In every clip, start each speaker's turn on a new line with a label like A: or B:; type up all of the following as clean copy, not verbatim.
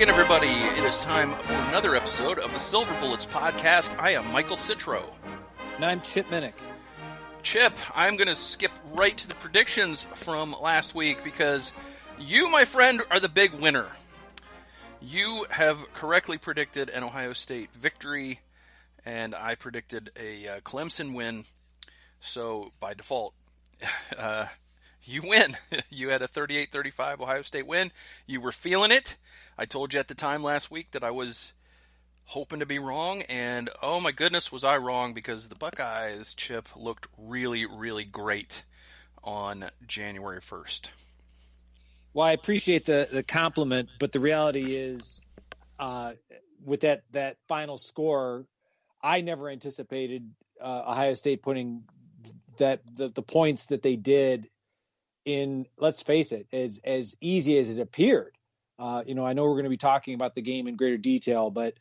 A: again, everybody. It is time for another episode of the Silver Bullets podcast. I am Michael Citro.
B: And I'm Chip Minnich.
A: Chip, I'm going to skip right to the predictions from last week because you, my friend, are the big winner. You have correctly predicted an Ohio State victory, and I predicted a Clemson win. So, by default, you win. You had a 38-35 Ohio State win. You were feeling it. I told you at the time last week that I was hoping to be wrong, and oh my goodness, was I wrong, because the Buckeyes, Chip, looked really, really great on January 1st.
B: Well, I appreciate the compliment, but the reality is, with that final score, I never anticipated Ohio State putting the points that they did in, let's face it, as easy as it appeared. I know we're going to be talking about the game in greater detail, but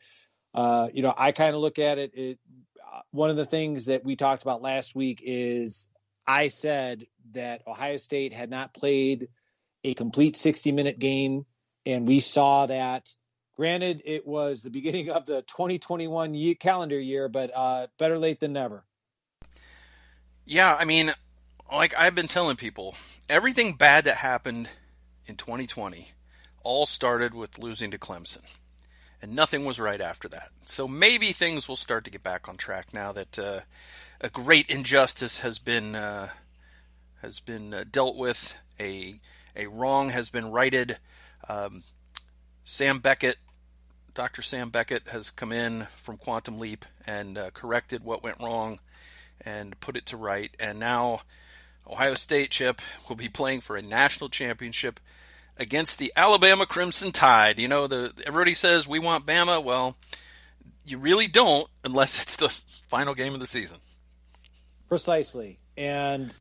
B: I kind of look at it. One of the things that we talked about last week is I said that Ohio State had not played a complete 60-minute game, and we saw that. Granted, it was the beginning of the 2021 calendar year, but better late than never.
A: Yeah, I mean, like I've been telling people, everything bad that happened in 2020 all started with losing to Clemson, and nothing was right after that. So maybe things will start to get back on track now that a great injustice has been dealt with, a wrong has been righted. Dr. Sam Beckett has come in from Quantum Leap and corrected what went wrong and put it to right. And now Ohio State, Chip, will be playing for a national championship against the Alabama Crimson Tide. You know, everybody says we want Bama. Well, you really don't unless it's the final game of the season.
B: Precisely. And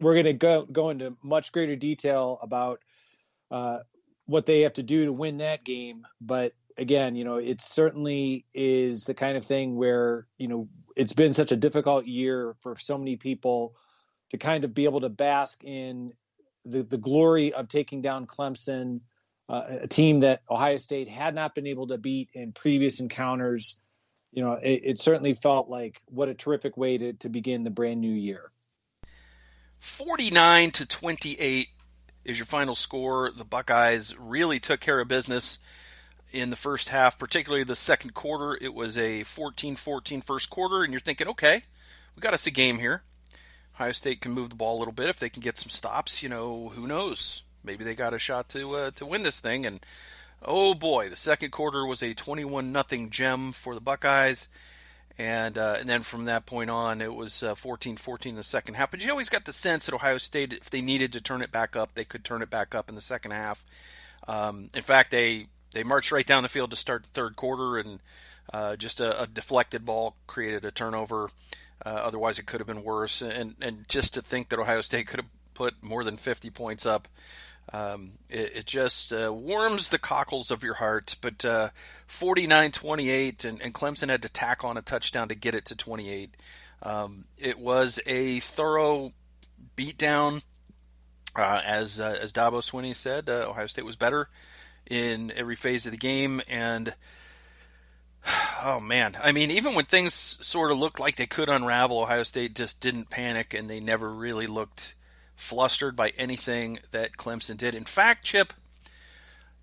B: we're going to go into much greater detail about what they have to do to win that game. But again, it certainly is the kind of thing where, it's been such a difficult year for so many people to kind of be able to bask in the glory of taking down Clemson, a team that Ohio State had not been able to beat in previous encounters. It certainly felt like what a terrific way to begin the brand new year.
A: 49-28 is your final score. The Buckeyes really took care of business in the first half, particularly the second quarter. It was a 14-14 first quarter, and you're thinking, okay, we got us a game here. Ohio State can move the ball a little bit if they can get some stops. Who knows? Maybe they got a shot to win this thing. And oh boy, the second quarter was a 21-0 gem for the Buckeyes. And then from that point on, it was 14-14 in the second half. But you always got the sense that Ohio State, if they needed to turn it back up, they could turn it back up in the second half. In fact, they marched right down the field to start the third quarter, and just a deflected ball created a turnover. Otherwise, it could have been worse. And just to think that Ohio State could have put more than 50 points up, it just warms the cockles of your heart. But 49-28, and Clemson had to tack on a touchdown to get it to 28. It was a thorough beatdown. As Dabo Swinney said, Ohio State was better in every phase of the game. And oh man, I mean, even when things sort of looked like they could unravel, Ohio State just didn't panic, and they never really looked flustered by anything that Clemson did. In fact, Chip,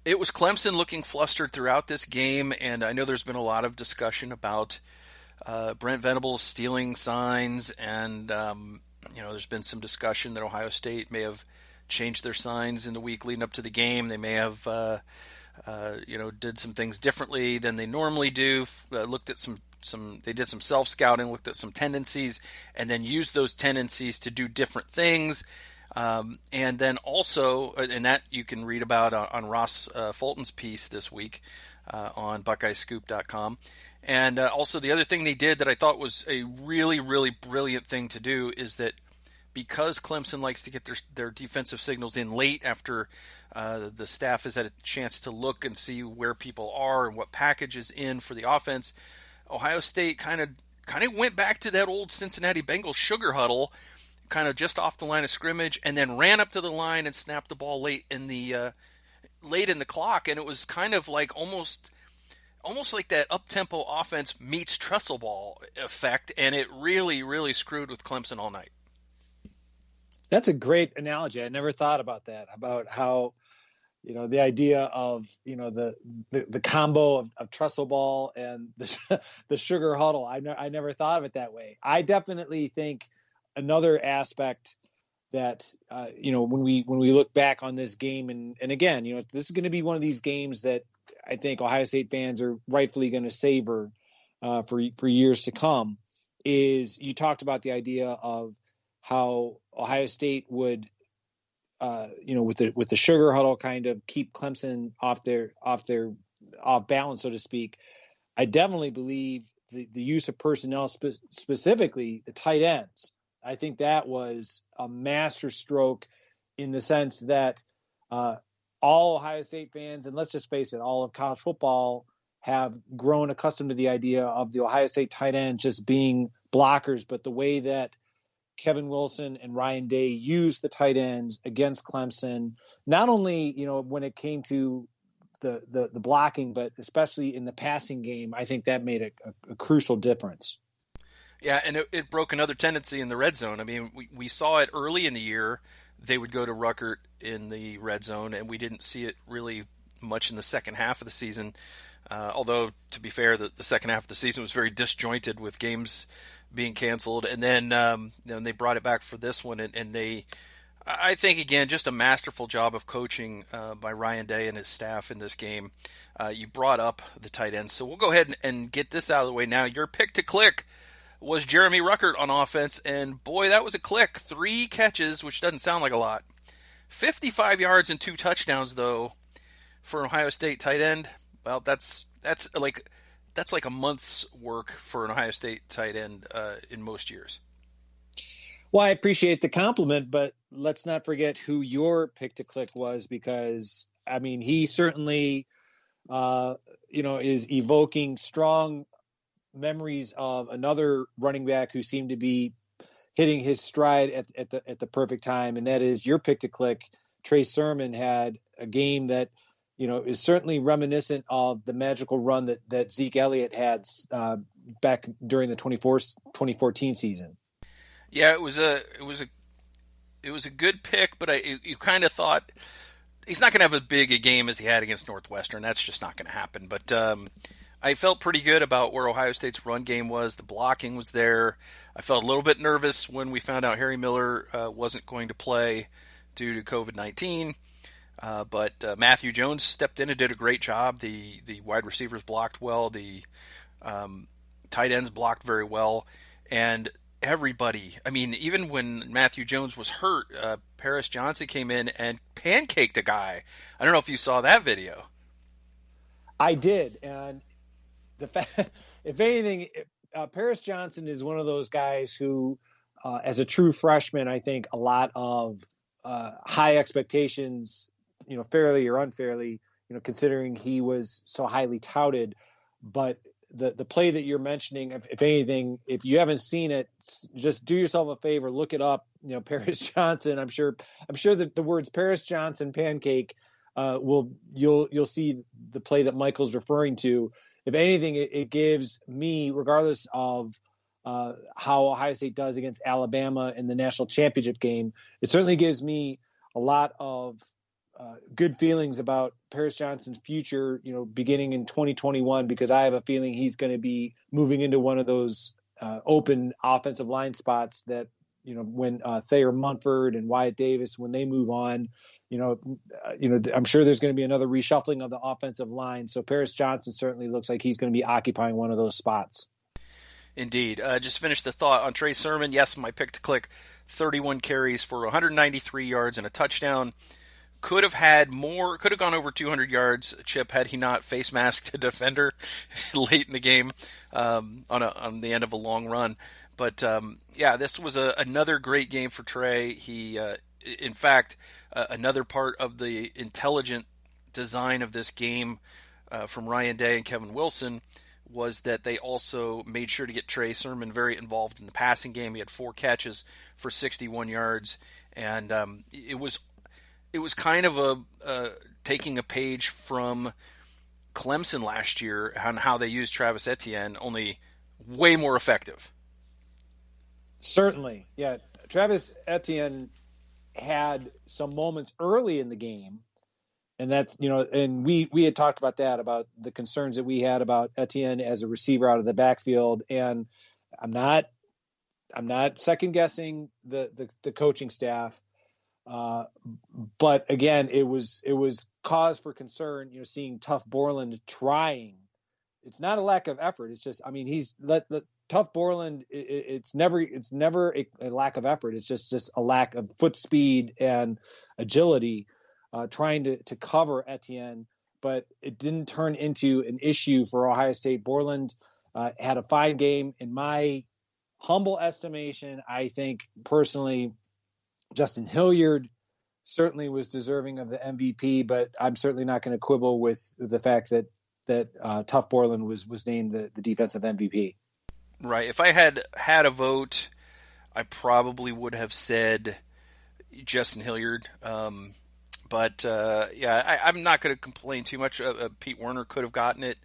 A: it was Clemson looking flustered throughout this game, and I know there's been a lot of discussion about Brent Venables stealing signs, and there's been some discussion that Ohio State may have changed their signs in the week leading up to the game. They may have did some things differently than they normally do. Looked at they did some self-scouting, looked at some tendencies, and then used those tendencies to do different things. And then also, and that you can read about on Ross Fulton's piece this week on BuckeyeScoop.com. And also the other thing they did that I thought was a really, really brilliant thing to do is that because Clemson likes to get their defensive signals in late after the staff has had a chance to look and see where people are and what package is in for the offense, Ohio State kind of went back to that old Cincinnati Bengals sugar huddle, kind of just off the line of scrimmage, and then ran up to the line and snapped the ball late in the late in the clock, and it was kind of like almost like that up-tempo offense meets trestle ball effect, and it really screwed with Clemson all night.
B: That's a great analogy. I never thought about that, about how, the idea of, the combo of trestle ball and the sugar huddle. I never thought of it that way. I definitely think another aspect that, when we look back on this game, and again, this is going to be one of these games that I think Ohio State fans are rightfully going to savor for years to come, is you talked about the idea of how Ohio State would, with the sugar huddle, kind of keep Clemson off balance, so to speak. I definitely believe the use of personnel, specifically the tight ends. I think that was a master stroke, in the sense that all Ohio State fans, and let's just face it, all of college football, have grown accustomed to the idea of the Ohio State tight end just being blockers. But the way that Kevin Wilson and Ryan Day used the tight ends against Clemson, not only, when it came to the blocking, but especially in the passing game, I think that made a crucial difference.
A: Yeah, and it broke another tendency in the red zone. I mean, we saw it early in the year. They would go to Ruckert in the red zone, and we didn't see it really much in the second half of the season. Although, to be fair, the second half of the season was very disjointed with games being canceled. And then they brought it back for this one, and they, I think, again, just a masterful job of coaching by Ryan Day and his staff in this game. You brought up the tight ends, so we'll go ahead and get this out of the way now. Your pick to click was Jeremy Ruckert on offense, and boy, that was a click. 3 catches, which doesn't sound like a lot. 55 yards and 2 touchdowns, though, for an Ohio State tight end. Well, that's like a month's work for an Ohio State tight end in most years.
B: Well, I appreciate the compliment, but let's not forget who your pick to click was, because, I mean, he certainly, is evoking strong memories of another running back who seemed to be hitting his stride at the perfect time, and that is your pick to click. Trey Sermon had a game that, is certainly reminiscent of the magical run that Zeke Elliott had back during the 2014 season.
A: Yeah, it was a good pick, but you kind of thought he's not going to have as big a game as he had against Northwestern. That's just not going to happen. But I felt pretty good about where Ohio State's run game was. The blocking was there. I felt a little bit nervous when we found out Harry Miller wasn't going to play due to COVID-19. But Matthew Jones stepped in and did a great job. The wide receivers blocked well. The tight ends blocked very well. And everybody, I mean, even when Matthew Jones was hurt, Paris Johnson came in and pancaked a guy. I don't know if you saw that video.
B: I did. And the fact, if anything, Paris Johnson is one of those guys who, as a true freshman, I think a lot of high expectations, fairly or unfairly, considering he was so highly touted. But the play that you're mentioning, if anything, if you haven't seen it, just do yourself a favor, look it up. Paris Johnson. I'm sure that the words Paris Johnson pancake you'll see the play that Michael's referring to. If anything, it gives me, regardless of how Ohio State does against Alabama in the national championship game, it certainly gives me a lot of good feelings about Paris Johnson's future, beginning in 2021, because I have a feeling he's going to be moving into one of those open offensive line spots that, when Thayer Munford and Wyatt Davis, when they move on, I'm sure there's going to be another reshuffling of the offensive line. So Paris Johnson certainly looks like he's going to be occupying one of those spots.
A: Indeed. Just finished the thought on Trey Sermon. Yes, my pick to click, 31 carries for 193 yards and a touchdown. Could have gone over 200 yards, Chip, had he not face masked a defender late in the game on the end of a long run. But this was another great game for Trey. He, in fact, another part of the intelligent design of this game from Ryan Day and Kevin Wilson was that they also made sure to get Trey Sermon very involved in the passing game. He had 4 catches for 61 yards, and it was it was kind of taking a page from Clemson last year on how they used Travis Etienne, only way more effective.
B: Certainly, yeah. Travis Etienne had some moments early in the game, and that's, and we had talked about that, about the concerns that we had about Etienne as a receiver out of the backfield. And I'm not second guessing the coaching staff, but again, it was cause for concern. Seeing Tough Borland trying. It's not a lack of effort. It's just, he's let Tough Borland. It's never a lack of effort. It's just a lack of foot speed and agility, trying to cover Etienne. But it didn't turn into an issue for Ohio State. Borland had a fine game. In my humble estimation, I think personally, Justin Hilliard certainly was deserving of the MVP, but I'm certainly not going to quibble with the fact that Tough Borland was named the defensive MVP.
A: Right. If I had a vote, I probably would have said Justin Hilliard. I'm not going to complain too much. Pete Werner could have gotten it.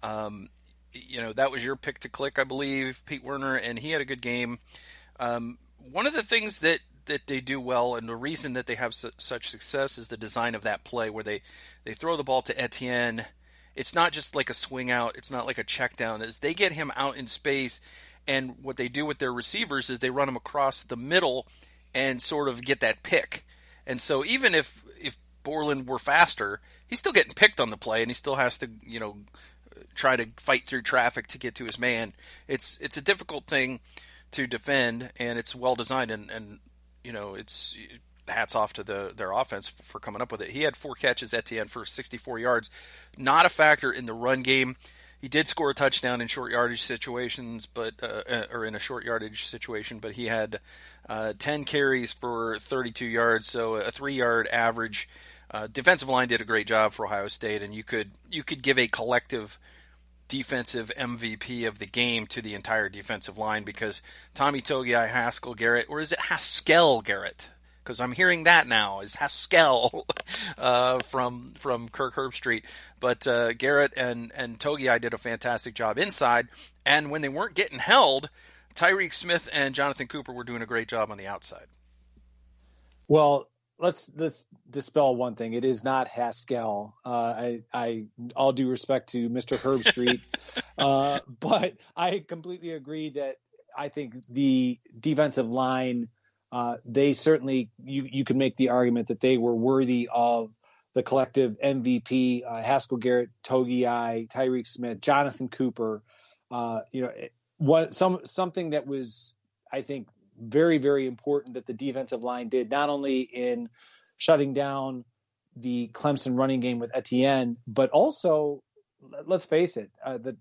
A: That was your pick to click, I believe, Pete Werner, and he had a good game. One of the things that they do well, and the reason that they have such success, is the design of that play where they throw the ball to Etienne. It's not just like a swing out. It's not like a check down. It's they get him out in space, and what they do with their receivers is they run him across the middle and sort of get that pick. And so even if Borland were faster, he's still getting picked on the play, and he still has to, try to fight through traffic to get to his man. It's a difficult thing to defend, and it's well designed, and it's hats off to their offense for coming up with it. He had 4 catches, Etienne, for 64 yards. Not a factor in the run game. He did score a touchdown in short yardage situations, or in a short yardage situation, but he had 10 carries for 32 yards, so a 3-yard average. Defensive line did a great job for Ohio State, and you could give a collective defensive MVP of the game to the entire defensive line, because Tommy Togiai, Haskell Garrett, or is it Haskell Garrett? Because I'm hearing that now is Haskell from Kirk Herbstreit. But Garrett and Togiai did a fantastic job inside, and when they weren't getting held, Tyreek Smith and Jonathan Cooper were doing a great job on the outside.
B: Well, let's dispel one thing. It is not Haskell. I all due respect to Mr. Herbstreit, but I completely agree that I think the defensive line, they certainly, you can make the argument that they were worthy of the collective MVP. Haskell Garrett, Togiai, Tyreek Smith, Jonathan Cooper. Something that was, I think, very, very important that the defensive line did, not only in shutting down the Clemson running game with Etienne, but also, let's face it,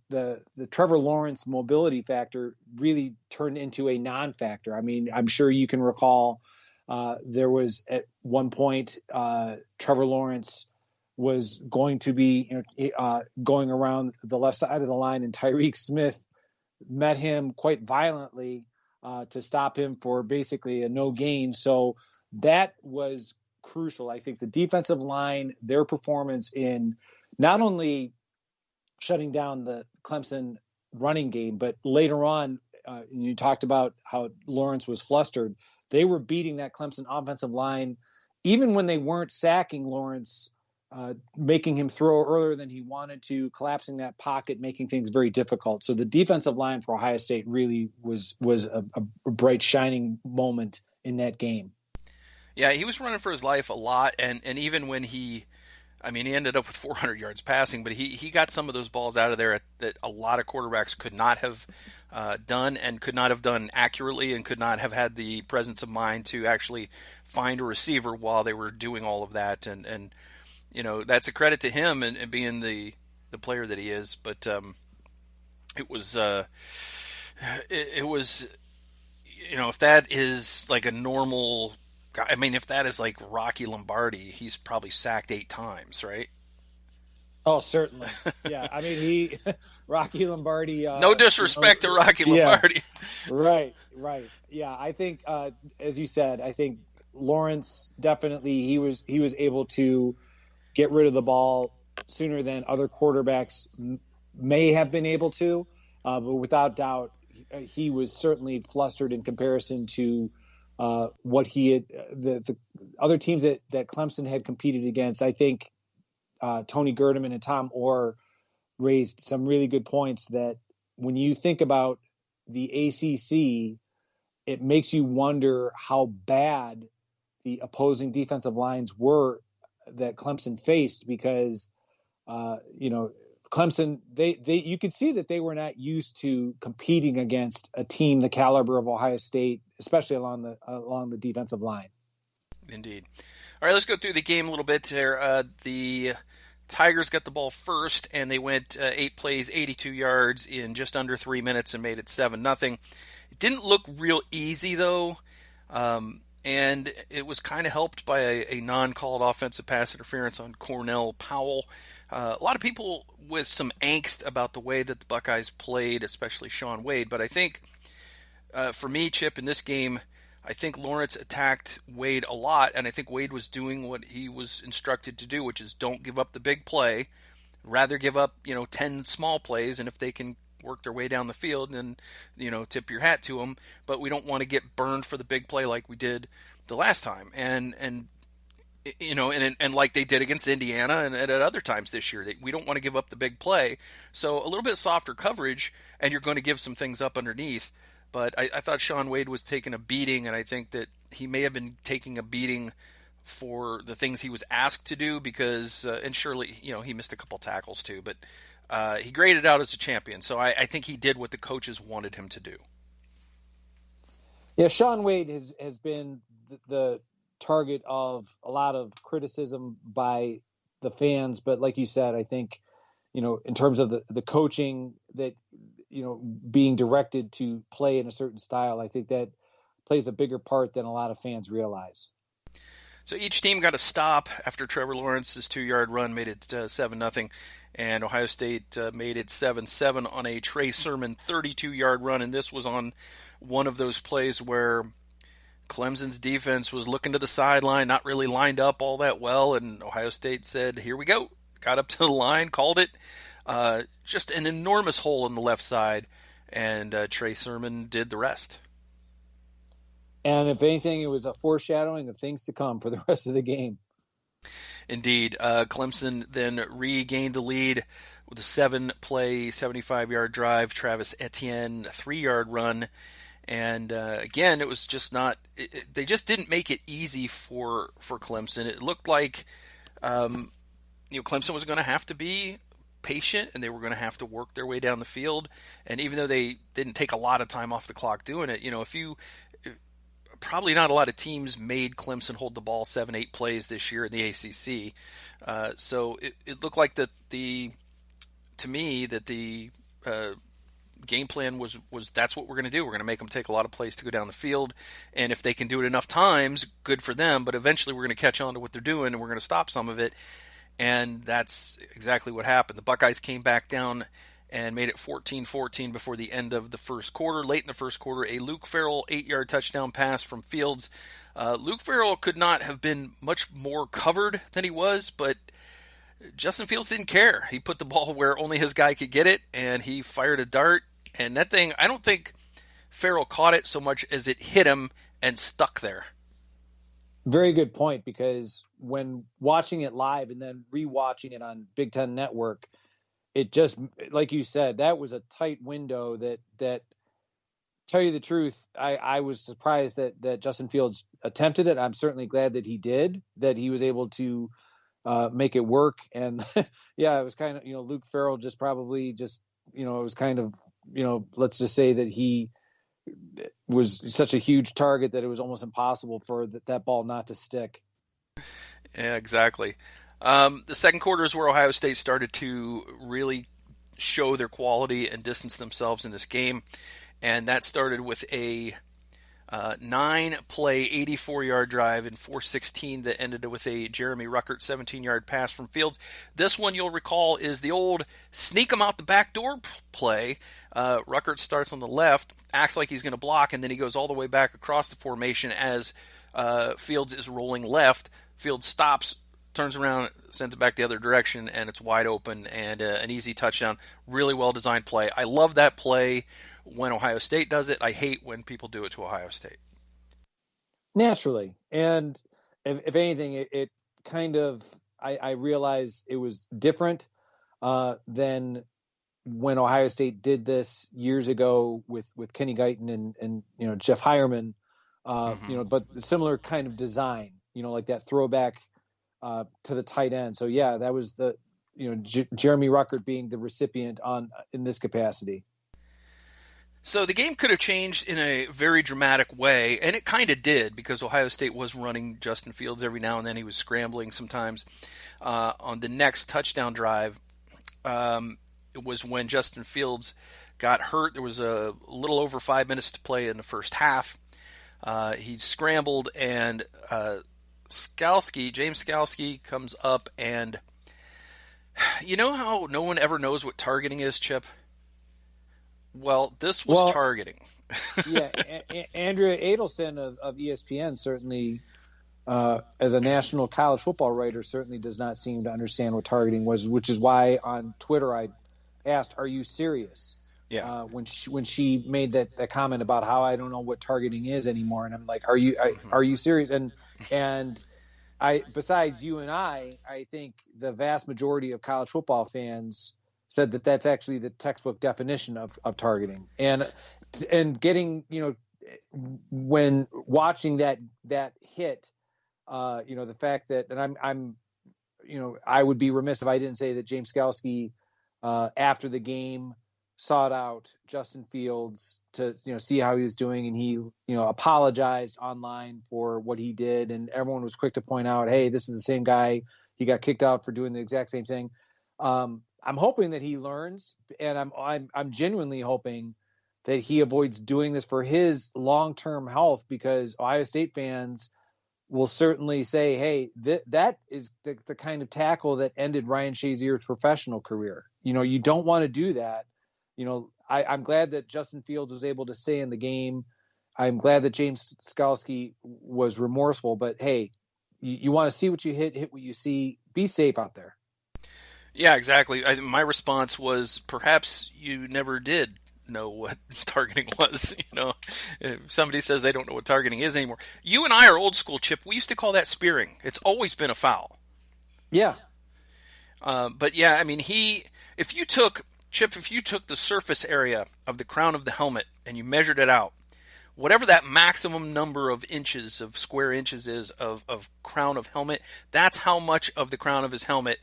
B: the Trevor Lawrence mobility factor really turned into a non-factor. I'm sure you can recall there was at one point Trevor Lawrence was going to be going around the left side of the line, and Tyreek Smith met him quite violently to stop him for basically a no gain. So that was crucial. I think the defensive line, their performance in not only shutting down the Clemson running game, but later on, you talked about how Lawrence was flustered. They were beating that Clemson offensive line, even when they weren't sacking Lawrence, making him throw earlier than he wanted to, collapsing that pocket, making things very difficult. So the defensive line for Ohio State really was a bright, shining moment in that game.
A: Yeah, he was running for his life a lot, and even when he ended up with 400 yards passing, but he got some of those balls out of there that a lot of quarterbacks could not have done, and could not have done accurately, and could not have had the presence of mind to actually find a receiver while they were doing all of that. And that's a credit to him and being the player that he is. But it was if that is like a normal, if that is like Rocky Lombardi, he's probably sacked 8 times, right?
B: Oh, certainly. Yeah. Rocky Lombardi.
A: No disrespect to Rocky Lombardi.
B: Yeah. Right. Yeah. I think, as you said, I think Lawrence definitely he was able to get rid of the ball sooner than other quarterbacks may have been able to, but without doubt, he was certainly flustered in comparison to what he had the other teams that Clemson had competed against. I think Tony Gerdeman and Tom Orr raised some really good points that when you think about the ACC, it makes you wonder how bad the opposing defensive lines were that Clemson faced, because Clemson, they you could see that they were not used to competing against a team the caliber of Ohio State, especially along the defensive line.
A: Indeed. All right, let's go through the game a little bit there. The Tigers got the ball first, and they went 8 plays, 82 yards in just under 3 minutes and made it 7-0. It didn't look real easy, though, and it was kind of helped by a non-called offensive pass interference on Cornell Powell. A lot of people with some angst about the way that the Buckeyes played, especially Shaun Wade, but I think for me, Chip, in this game, I think Lawrence attacked Wade a lot, and I think Wade was doing what he was instructed to do, which is don't give up the big play. Rather give up, 10 small plays, and if they can work their way down the field, then, tip your hat to them. But we don't want to get burned for the big play like we did the last time. And like they did against Indiana and at other times this year. We don't want to give up the big play. So a little bit softer coverage, and you're going to give some things up underneath. But I thought Shaun Wade was taking a beating, and I think that he may have been taking a beating for the things he was asked to do because, and surely, he missed a couple tackles too, but he graded out as a champion. So I think he did what the coaches wanted him to do.
B: Yeah, Shaun Wade has been the target of a lot of criticism by the fans, but like you said, I think, in terms of the coaching that, being directed to play in a certain style, I think that plays a bigger part than a lot of fans realize.
A: So each team got a stop after Trevor Lawrence's 2-yard run made it 7-0, and Ohio State made it 7-7 on a Trey Sermon 32-yard run, and this was on one of those plays where Clemson's defense was looking to the sideline, not really lined up all that well, and Ohio State said, here we go. Got up to the line, called it. Just an enormous hole in the left side, and Trey Sermon did the rest.
B: And if anything, it was a foreshadowing of things to come for the rest of the game.
A: Indeed. Clemson then regained the lead with a 7-play, 75-yard drive. Travis Etienne, 3-yard run. And again, it was just not – they just didn't make it easy for Clemson. It looked like Clemson was going to have to be patient, and they were going to have to work their way down the field. And even though they didn't take a lot of time off the clock doing it, probably not a lot of teams made Clemson hold the ball 7-8 plays this year in the ACC. So it looked like the game plan was that's what we're going to do. We're going to make them take a lot of plays to go down the field, and if they can do it enough times, good for them. But eventually, we're going to catch on to what they're doing, and we're going to stop some of it. And that's exactly what happened. The Buckeyes came back down and made it 14-14 before the end of the first quarter. Late in the first quarter, a Luke Farrell 8-yard touchdown pass from Fields. Luke Farrell could not have been much more covered than he was, but Justin Fields didn't care. He put the ball where only his guy could get it, and he fired a dart. And that thing, I don't think Farrell caught it so much as it hit him and stuck there.
B: Very good point, because when watching it live and then rewatching it on Big Ten Network, it just, like you said, that was a tight window that tell you the truth, I was surprised that Justin Fields attempted it. I'm certainly glad that he did, that he was able to make it work. And yeah, it was kind of, Luke Farrell just probably just, it was kind of, let's just say that he was such a huge target that it was almost impossible for that ball not to stick.
A: Yeah, exactly. The second quarter is where Ohio State started to really show their quality and distance themselves in this game. And that started with a 9-play, 84-yard drive in 4:16 that ended with a Jeremy Ruckert 17-yard pass from Fields. This one, you'll recall, is the old sneak him out the back door play. Ruckert starts on the left, acts like he's going to block, and then he goes all the way back across the formation as Fields is rolling left. Fields stops, turns around, sends it back the other direction, and it's wide open and an easy touchdown. Really well designed play. I love that play when Ohio State does it. I hate when people do it to Ohio State.
B: Naturally. And if anything, it kind of, I realized it was different than when Ohio State did this years ago with Kenny Guyton and Jeff Hireman, but similar kind of design, like that throwback to the tight end. So yeah, that was the Jeremy Ruckert being the recipient in this capacity.
A: So the game could have changed in a very dramatic way, and it kind of did because Ohio State was running Justin Fields every now and then. He was scrambling sometimes. On the next touchdown drive, it was when Justin Fields got hurt. There was a little over 5 minutes to play in the first half. He scrambled, and James Skalski comes up, and you know how no one ever knows what targeting is, Chip? Well, this was targeting.
B: Yeah, Andrea Adelson of ESPN certainly, as a national college football writer, certainly does not seem to understand what targeting was, which is why on Twitter I asked, "Are you serious?"
A: Yeah.
B: When she made that comment about how I don't know what targeting is anymore, and I'm like, "Are you serious?" And I, besides you and I think the vast majority of college football fans said that that's actually the textbook definition of targeting. And getting, when watching that hit, the fact that, and I'm I would be remiss if I didn't say that James Skalski, after the game, sought out Justin Fields to, see how he was doing. And he, apologized online for what he did. And everyone was quick to point out, hey, this is the same guy. He got kicked out for doing the exact same thing. I'm hoping that he learns, and I'm genuinely hoping that he avoids doing this for his long-term health, because Ohio State fans will certainly say, hey, that is the kind of tackle that ended Ryan Shazier's professional career. You don't want to do that. I'm glad that Justin Fields was able to stay in the game. I'm glad that James Skalski was remorseful, but hey, you want to see what you hit what you see. Be safe out there.
A: Yeah, exactly. My response was, perhaps you never did know what targeting was. If somebody says they don't know what targeting is anymore. You and I are old school, Chip. We used to call that spearing. It's always been a foul.
B: Yeah.
A: But yeah, I mean, if you took the surface area of the crown of the helmet and you measured it out, whatever that maximum number of inches, of square inches is of crown of helmet, that's how much of the crown of his helmet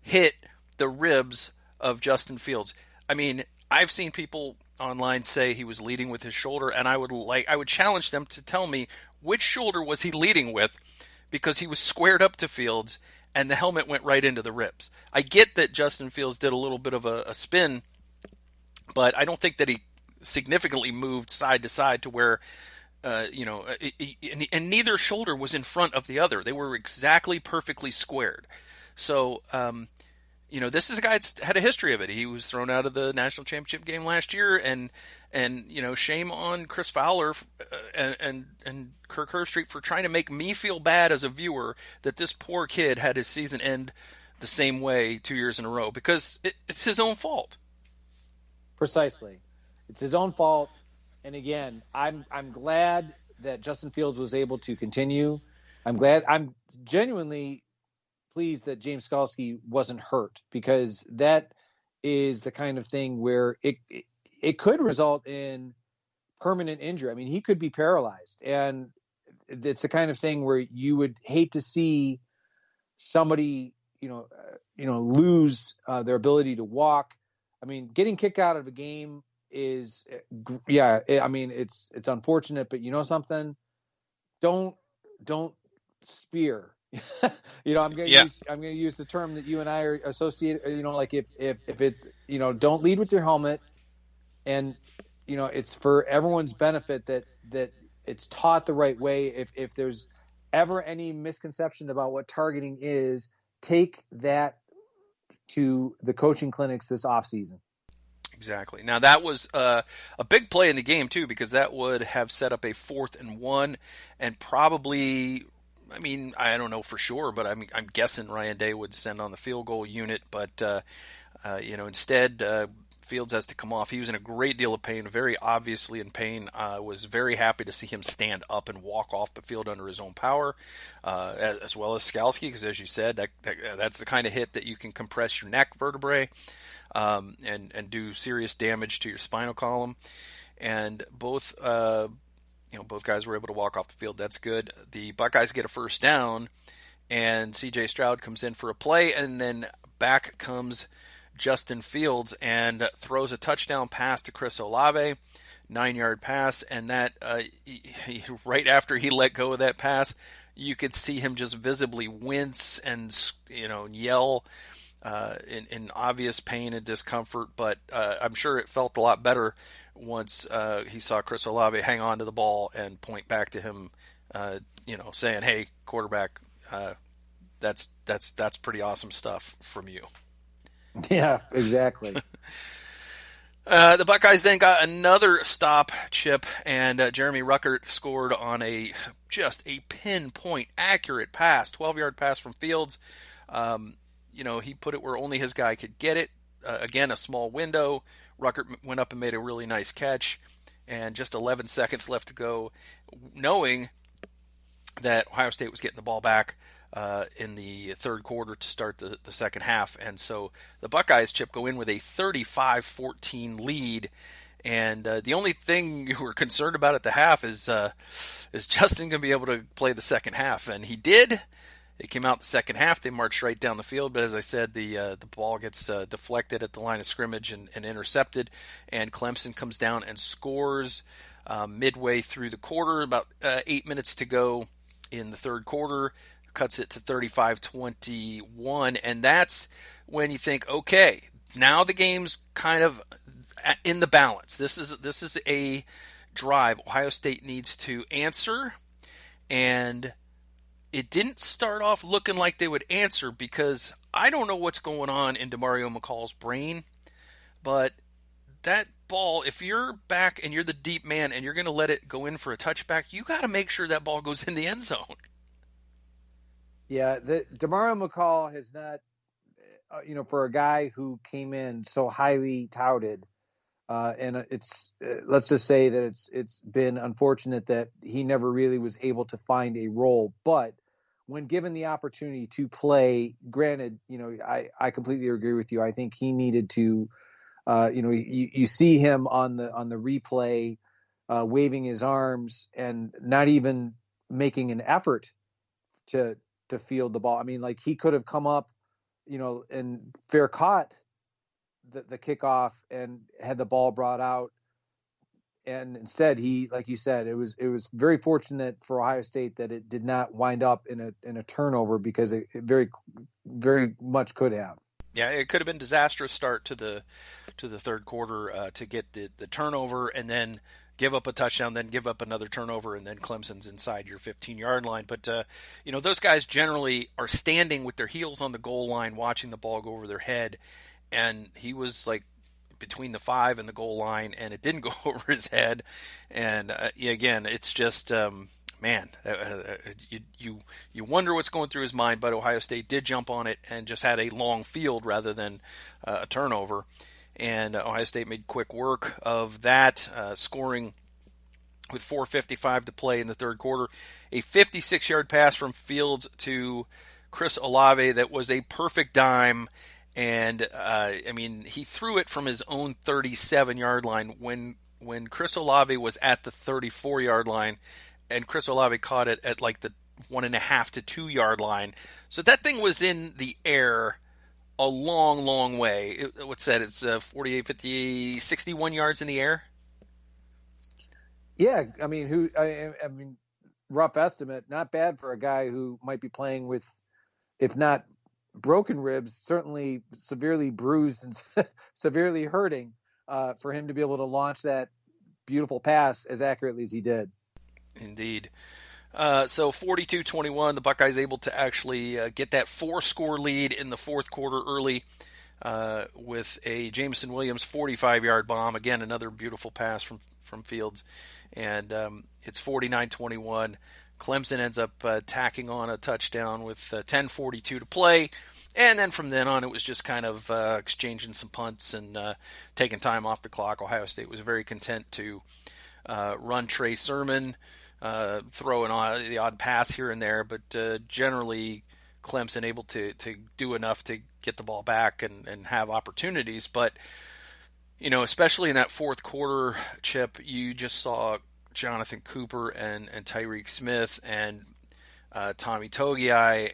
A: hit the ribs of Justin Fields. I mean, I've seen people online say he was leading with his shoulder, and I would challenge them to tell me which shoulder was he leading with, because he was squared up to Fields and the helmet went right into the ribs. I get that Justin Fields did a little bit of a spin, but I don't think that he significantly moved side to side to where and neither shoulder was in front of the other. They were exactly perfectly squared. So, this is a guy that's had a history of it. He was thrown out of the national championship game last year, and shame on Chris Fowler and Kirk Herbstreit for trying to make me feel bad as a viewer that this poor kid had his season end the same way 2 years in a row, because it's his own fault.
B: Precisely, it's his own fault. And again, I'm glad that Justin Fields was able to continue. I'm genuinely pleased that James Skalski wasn't hurt, because that is the kind of thing where it could result in permanent injury. I mean, he could be paralyzed, and it's the kind of thing where you would hate to see somebody, lose their ability to walk. I mean, getting kicked out of a game is, it's unfortunate, but something, don't spear. I'm going to use the term that you and I are associated. Like if it, don't lead with your helmet, and it's for everyone's benefit that it's taught the right way. If there's ever any misconception about what targeting is, take that to the coaching clinics this off season.
A: Exactly. Now that was a big play in the game too, because that would have set up a 4th and 1, and probably, I mean, I don't know for sure, but I'm guessing Ryan Day would send on the field goal unit, but instead Fields has to come off. He was in a great deal of pain, very obviously in pain. I was very happy to see him stand up and walk off the field under his own power, as well as Skalski, because as you said, that's the kind of hit that you can compress your neck vertebrae and do serious damage to your spinal column. And both guys were able to walk off the field. That's good. The Buckeyes get a first down, and C.J. Stroud comes in for a play, and then back comes Justin Fields and throws a touchdown pass to Chris Olave, 9-yard pass, and that right after he let go of that pass, you could see him just visibly wince and yell in obvious pain and discomfort. But I'm sure it felt a lot better once he saw Chris Olave hang on to the ball and point back to him, saying, "Hey, quarterback, that's pretty awesome stuff from you."
B: Yeah, exactly.
A: The Buckeyes then got another stop, Chip, and Jeremy Ruckert scored on just a pinpoint accurate pass, 12-yard pass from Fields. He put it where only his guy could get it. Again, a small window. Ruckert went up and made a really nice catch, and just 11 seconds left to go, knowing that Ohio State was getting the ball back in the third quarter to start the second half. And so the Buckeyes, Chip, go in with a 35-14 lead. And the only thing you were concerned about at the half is Justin going to be able to play the second half? And he did. It came out the second half. They marched right down the field. But as I said, the ball gets deflected at the line of scrimmage and intercepted. And Clemson comes down and scores midway through the quarter, about 8 minutes to go in the third quarter. Cuts it to 35-21, and that's when you think, okay, now the game's kind of in the balance. This is a drive Ohio State needs to answer, and it didn't start off looking like they would answer, because I don't know what's going on in DeMario McCall's brain, but that ball, if you're back and you're the deep man and you're going to let it go in for a touchback, you got to make sure that ball goes in the end zone.
B: Yeah, DeMario McCall has not, for a guy who came in so highly touted, and it's let's just say that it's been unfortunate that he never really was able to find a role. But when given the opportunity to play, granted, I completely agree with you. I think he needed to, you see him on the replay, waving his arms and not even making an effort to field the ball. I mean, like, he could have come up, and fair caught the kickoff and had the ball brought out. And instead, he, like you said, it was very fortunate for Ohio State that it did not wind up in a turnover, because it very, very much could have.
A: Yeah, it could have been a disastrous start to the third quarter to get the turnover and then give up a touchdown, then give up another turnover, and then Clemson's inside your 15-yard line. But, those guys generally are standing with their heels on the goal line watching the ball go over their head, and he was, like, between the 5 and the goal line, and it didn't go over his head. And, again, it's just, you wonder what's going through his mind, but Ohio State did jump on it and just had a long field rather than a turnover. And Ohio State made quick work of that, scoring with 4:55 to play in the third quarter. A 56-yard pass from Fields to Chris Olave that was a perfect dime. And, he threw it from his own 37-yard line when Chris Olave was at the 34-yard line, and Chris Olave caught it at like the 1.5 to 2-yard line. So that thing was in the air a long, long way. What's that? It's 48, 50, 61 yards in the air.
B: Yeah, I mean, rough estimate, not bad for a guy who might be playing with, if not broken ribs, certainly severely bruised and severely hurting, for him to be able to launch that beautiful pass as accurately as he did.
A: Indeed. So 42-21, the Buckeyes able to actually get that 4-score lead in the fourth quarter early. with a Jameson Williams 45-yard bomb. Again, another beautiful pass from Fields. And it's 49-21. Clemson ends up tacking on a touchdown with 10:42 to play. And then from then on, it was just kind of exchanging some punts and taking time off the clock. Ohio State was very content to run Trey Sermon, throw the odd pass here and there, but generally Clemson able to do enough to get the ball back and have opportunities. But, especially in that fourth quarter, Chip, you just saw Jonathan Cooper and Tyreek Smith and Tommy Togiai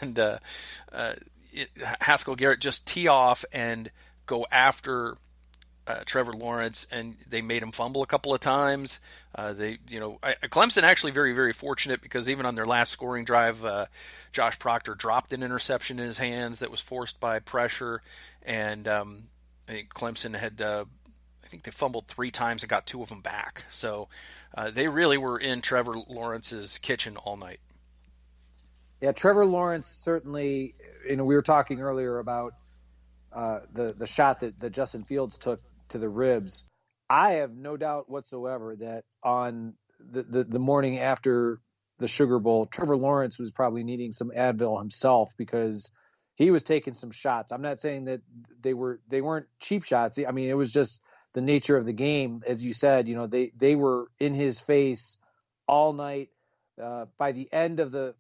A: and Haskell Garrett just tee off and go after Trevor Lawrence, and they made him fumble a couple of times. Clemson actually very, very fortunate because even on their last scoring drive, Josh Proctor dropped an interception in his hands that was forced by pressure, and I think Clemson had, I think they fumbled 3 times and got 2 of them back. So they really were in Trevor Lawrence's kitchen all night.
B: Yeah, Trevor Lawrence certainly. We were talking earlier about the shot that Justin Fields took to the ribs. I have no doubt whatsoever that on the morning after the Sugar Bowl, Trevor Lawrence was probably needing some Advil himself because he was taking some shots. I'm not saying that they weren't cheap shots. I mean, it was just the nature of the game, as you said. They were in his face all night. By the end of the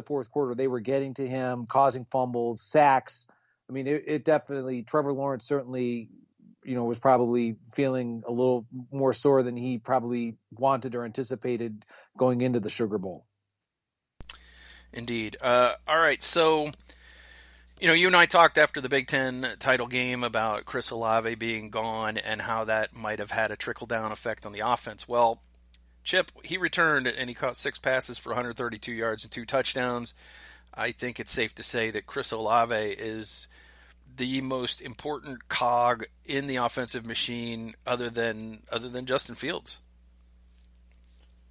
B: fourth quarter, they were getting to him, causing fumbles, sacks. I mean, it definitely, Trevor Lawrence certainly, was probably feeling a little more sore than he probably wanted or anticipated going into the Sugar Bowl.
A: Indeed. All right. So, you and I talked after the Big Ten title game about Chris Olave being gone and how that might have had a trickle-down effect on the offense. Well, Chip, he returned and he caught 6 passes for 132 yards and 2 touchdowns. I think it's safe to say that Chris Olave is the most important cog in the offensive machine other than Justin Fields.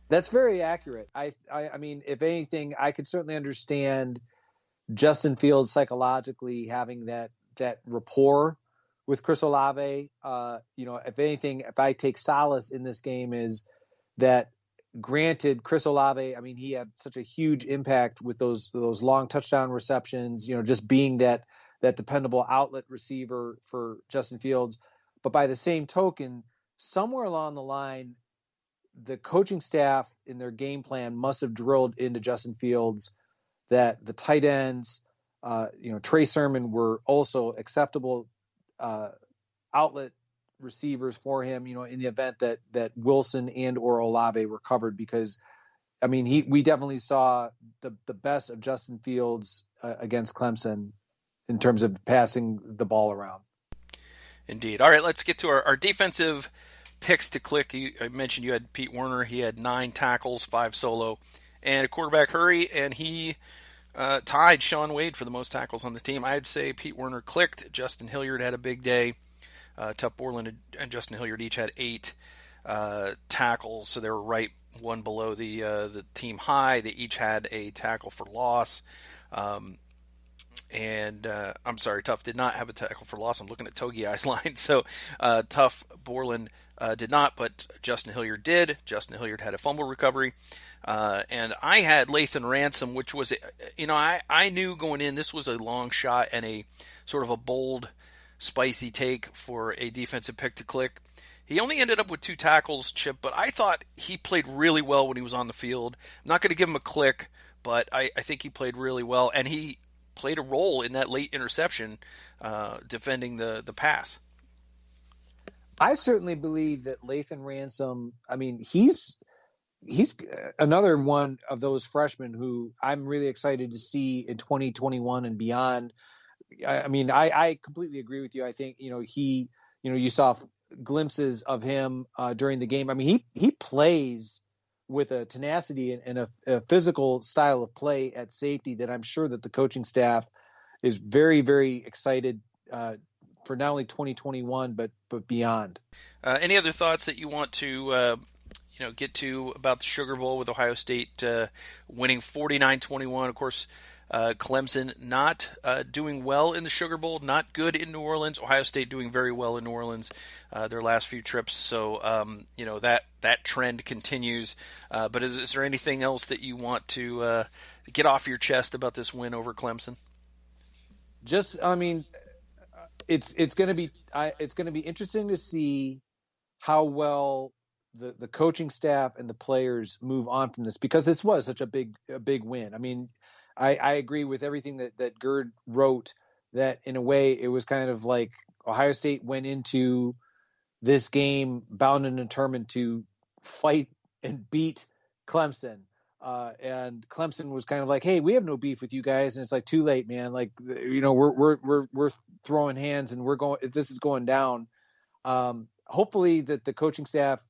B: That's very accurate. I mean, if anything, I could certainly understand Justin Fields psychologically having that rapport with Chris Olave. If anything, if I take solace in this game is that, granted, Chris Olave, I mean, he had such a huge impact with those long touchdown receptions, just being that dependable outlet receiver for Justin Fields. But by the same token, somewhere along the line, the coaching staff in their game plan must have drilled into Justin Fields that the tight ends, Trey Sermon, were also acceptable outlet receivers for him, in the event that Wilson and or Olave were covered, because I mean, we definitely saw the best of Justin Fields against Clemson in terms of passing the ball around.
A: Indeed. All right, let's get to our defensive picks to click. I mentioned you had Pete Werner. He had 9 tackles, 5 solo, and a quarterback hurry, and he tied Sean Wade for the most tackles on the team. I'd say Pete Werner clicked. Justin Hilliard had a big day. Tuff Borland and Justin Hilliard each had 8 tackles, so they were right one below the team high. They each had a tackle for loss. I'm sorry, Tuff did not have a tackle for loss. I'm looking at Togiai's line. So Tuff Borland did not, but Justin Hilliard did. Justin Hilliard had a fumble recovery. And I had Lathan Ransom, which was, I knew going in this was a long shot and a sort of a bold, spicy take for a defensive pick to click. He only ended up with 2 tackles, Chip, but I thought he played really well when he was on the field. I'm not going to give him a click, but I think he played really well, and he played a role in that late interception defending the pass.
B: I certainly believe that Lathan Ransom, I mean, he's another one of those freshmen who I'm really excited to see in 2021 and beyond. I mean, I completely agree with you. I think, you saw glimpses of him during the game. I mean, he plays with a tenacity and a physical style of play at safety that I'm sure that the coaching staff is very, very excited for not only 2021, but beyond.
A: Any other thoughts that you want to get to about the Sugar Bowl with Ohio State winning 49-21? Of course, Clemson not doing well in the Sugar Bowl, not good in New Orleans. Ohio State doing very well in New Orleans their last few trips. So, that trend continues. But is there anything else that you want to get off your chest about this win over Clemson?
B: It's going to be interesting to see how well the coaching staff and the players move on from this, because this was such a big win. I mean, I agree with everything that Gerd wrote, that in a way it was kind of like Ohio State went into this game bound and determined to fight and beat Clemson. And Clemson was kind of like, "Hey, we have no beef with you guys," and it's like, too late, man. Like, we're throwing hands and this is going down. Hopefully that the coaching staff,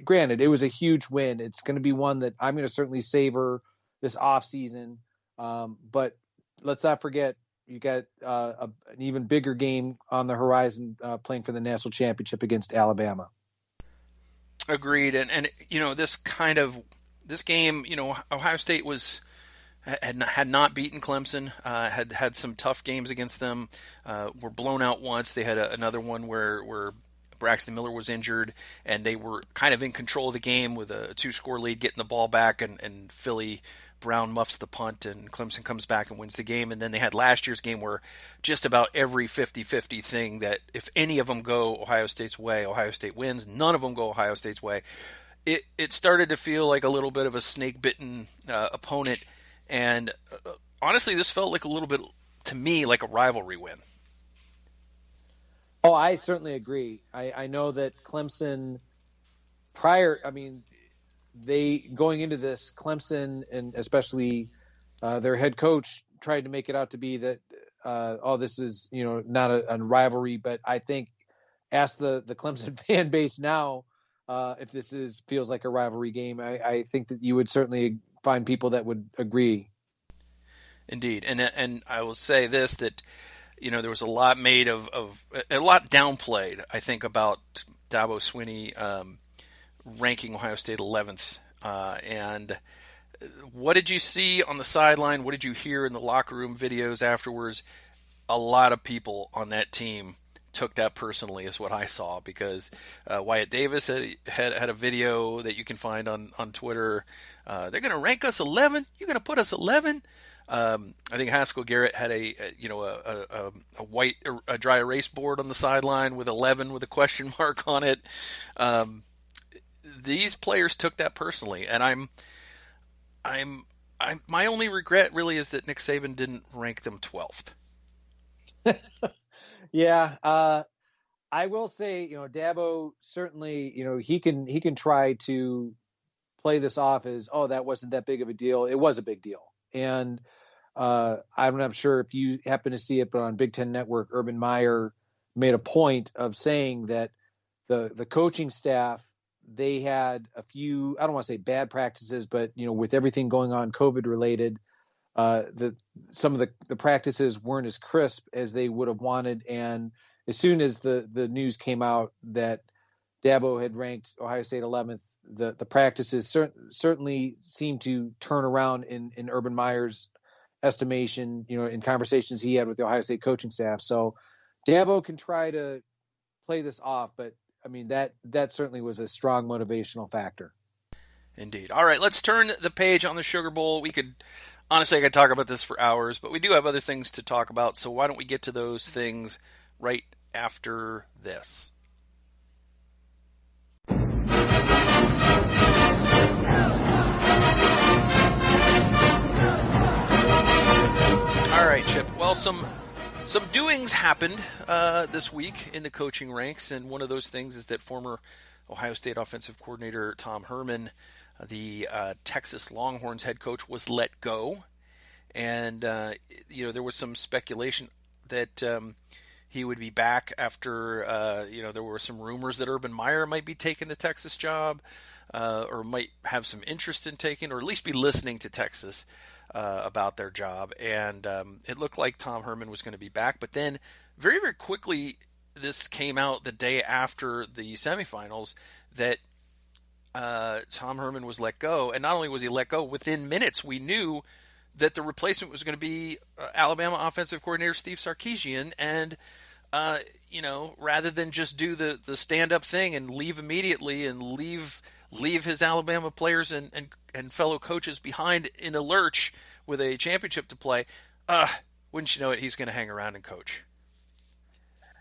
B: granted, it was a huge win. It's going to be one that I'm going to certainly savor this off season. But let's not forget, you got an even bigger game on the horizon, playing for the national championship against Alabama.
A: Agreed. And this game, Ohio State had not beaten Clemson, had some tough games against them, were blown out once. They had another one where Braxton Miller was injured, and they were kind of in control of the game with a 2-score lead, getting the ball back, and Philly Brown muffs the punt, and Clemson comes back and wins the game. And then they had last year's game where just about every 50-50 thing, that if any of them go Ohio State's way, Ohio State wins. None of them go Ohio State's way. It started to feel like a little bit of a snake-bitten opponent, and honestly, this felt like a little bit, to me, like a rivalry win.
B: Oh, I certainly agree. I know that Clemson going into this, Clemson, and especially their head coach, tried to make it out to be that, this is, not a rivalry. But I think, ask the Clemson fan base now, if this feels like a rivalry game. I think that you would certainly find people that would agree.
A: Indeed. And I will say this, that there was a lot made of a lot downplayed, I think, about Dabo Swinney ranking Ohio State 11th. And what did you see on the sideline? What did you hear in the locker room videos afterwards? A lot of people on that team took that personally, is what I saw, because Wyatt Davis had a video that you can find on Twitter. They're going to rank us 11? You're going to put us 11? I think Haskell Garrett had a white dry erase board on the sideline with 11 with a question mark on it. These players took that personally, and my only regret really is that Nick Saban didn't rank them 12th.
B: Yeah, I will say, Dabo certainly, he can try to play this off as, oh, that wasn't that big of a deal. It was a big deal. And I'm not sure if you happen to see it, but on Big Ten Network, Urban Meyer made a point of saying that the coaching staff, they had a few, I don't want to say bad practices, but, with everything going on COVID related, some of the practices weren't as crisp as they would have wanted. And as soon as the news came out that Dabo had ranked Ohio State 11th, the practices certainly seemed to turn around in Urban Meyer's estimation, in conversations he had with the Ohio State coaching staff. So Dabo can try to play this off, but I mean, that certainly was a strong motivational factor.
A: Indeed. All right, let's turn the page on the Sugar Bowl. Honestly, I could talk about this for hours, but we do have other things to talk about, so why don't we get to those things right after this? All right, Chip. Well, some doings happened this week in the coaching ranks, and one of those things is that former Ohio State offensive coordinator Tom Herman, the Texas Longhorns head coach, was let go. And, there was some speculation that he would be back after, there were some rumors that Urban Meyer might be taking the Texas job, or might have some interest in taking, or at least be listening to Texas about their job. And it looked like Tom Herman was going to be back. But then very, very quickly, this came out the day after the semifinals that Tom Herman was let go. And not only was he let go, within minutes we knew that the replacement was going to be Alabama offensive coordinator Steve Sarkisian, and rather than just do the stand up thing and leave immediately and leave his Alabama players and fellow coaches behind in a lurch with a championship to play, wouldn't you know it, he's going to hang around and coach.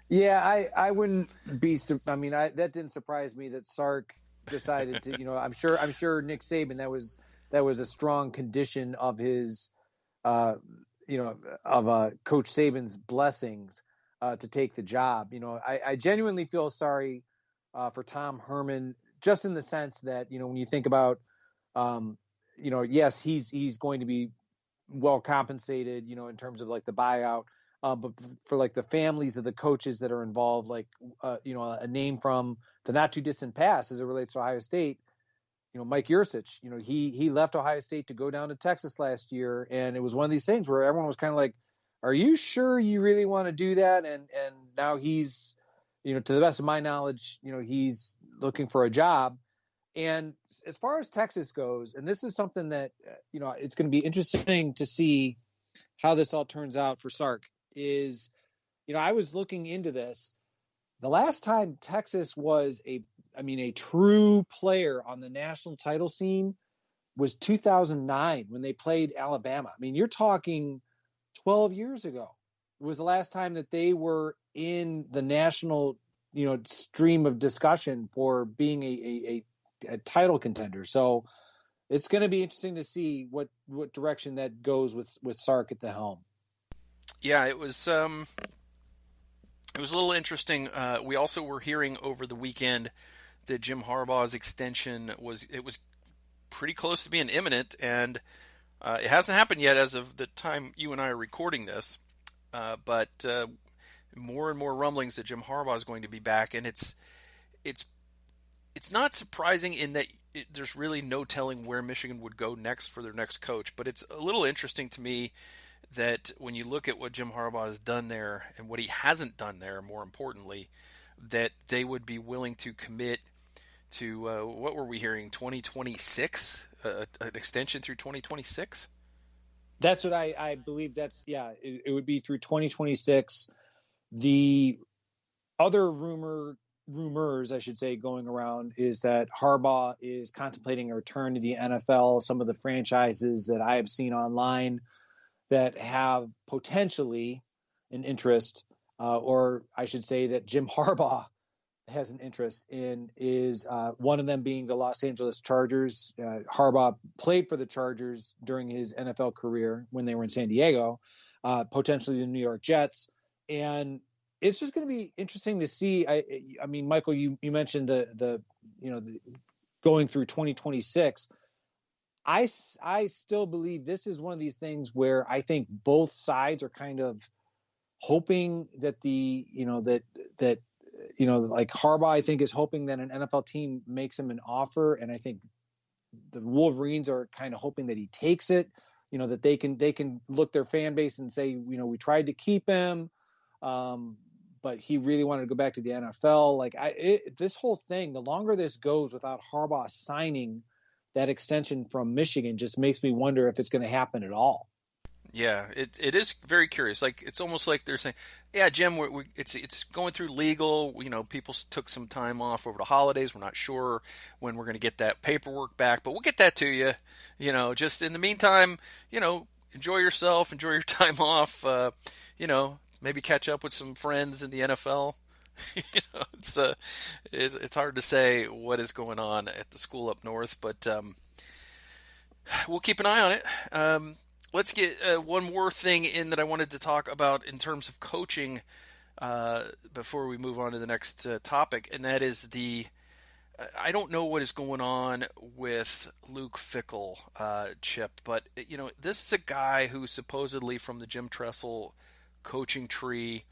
B: Yeah, I wouldn't be. I mean, that didn't surprise me that Sark decided to. I'm sure Nick Saban, that was a strong condition of his, of Coach Saban's blessings to take the job. I genuinely feel sorry for Tom Herman, just in the sense that when you think about, yes, he's going to be well compensated, in terms of like the buyout. But for like the families of the coaches that are involved, like, a name from the not too distant past as it relates to Ohio State, Mike Yurcich, he left Ohio State to go down to Texas last year. And it was one of these things where everyone was kind of like, are you sure you really want to do that? And now he's, to the best of my knowledge, he's looking for a job. And as far as Texas goes, and this is something that, it's going to be interesting to see how this all turns out for Sark, is, I was looking into this. The last time Texas was a true player on the national title scene was 2009 when they played Alabama. I mean, you're talking 12 years ago. It was the last time that they were in the national, stream of discussion for being a title contender. So it's going to be interesting to see what direction that goes with Sark at the helm.
A: Yeah, it was a little interesting. We also were hearing over the weekend that Jim Harbaugh's extension was pretty close to being imminent, and it hasn't happened yet as of the time you and I are recording this. But more and more rumblings that Jim Harbaugh is going to be back, and it's not surprising in that there's really no telling where Michigan would go next for their next coach. But it's a little interesting to me that when you look at what Jim Harbaugh has done there and what he hasn't done there, more importantly, that they would be willing to commit to, what were we hearing, 2026? An extension through 2026?
B: That's what I believe. It would be through 2026. The other rumors, I should say, going around is that Harbaugh is contemplating a return to the NFL. Some of the franchises that I have seen online that have potentially an interest, or I should say that Jim Harbaugh has an interest in, is one of them being the Los Angeles Chargers. Harbaugh played for the Chargers during his NFL career when they were in San Diego, potentially the New York Jets. And it's just going to be interesting to see. I mean, Michael, you mentioned the going through 2026. I still believe this is one of these things where I think both sides are kind of hoping that like Harbaugh, I think, is hoping that an NFL team makes him an offer. And I think the Wolverines are kind of hoping that he takes it, that they can look their fan base and say, we tried to keep him, but he really wanted to go back to the NFL. Like this whole thing, the longer this goes without Harbaugh signing that extension from Michigan, just makes me wonder if it's going to happen at all.
A: Yeah, it is very curious. Like, it's almost like they're saying, "Yeah, Jim, it's going through legal. People took some time off over the holidays. We're not sure when we're going to get that paperwork back, but we'll get that to you. Just in the meantime, enjoy yourself, enjoy your time off. Maybe catch up with some friends in the NFL." It's hard to say what is going on at the school up north, but we'll keep an eye on it. Let's get one more thing in that I wanted to talk about in terms of coaching before we move on to the next topic, and that is I don't know what is going on with Luke Fickell, Chip, but this is a guy who's supposedly from the Jim Tressel coaching tree,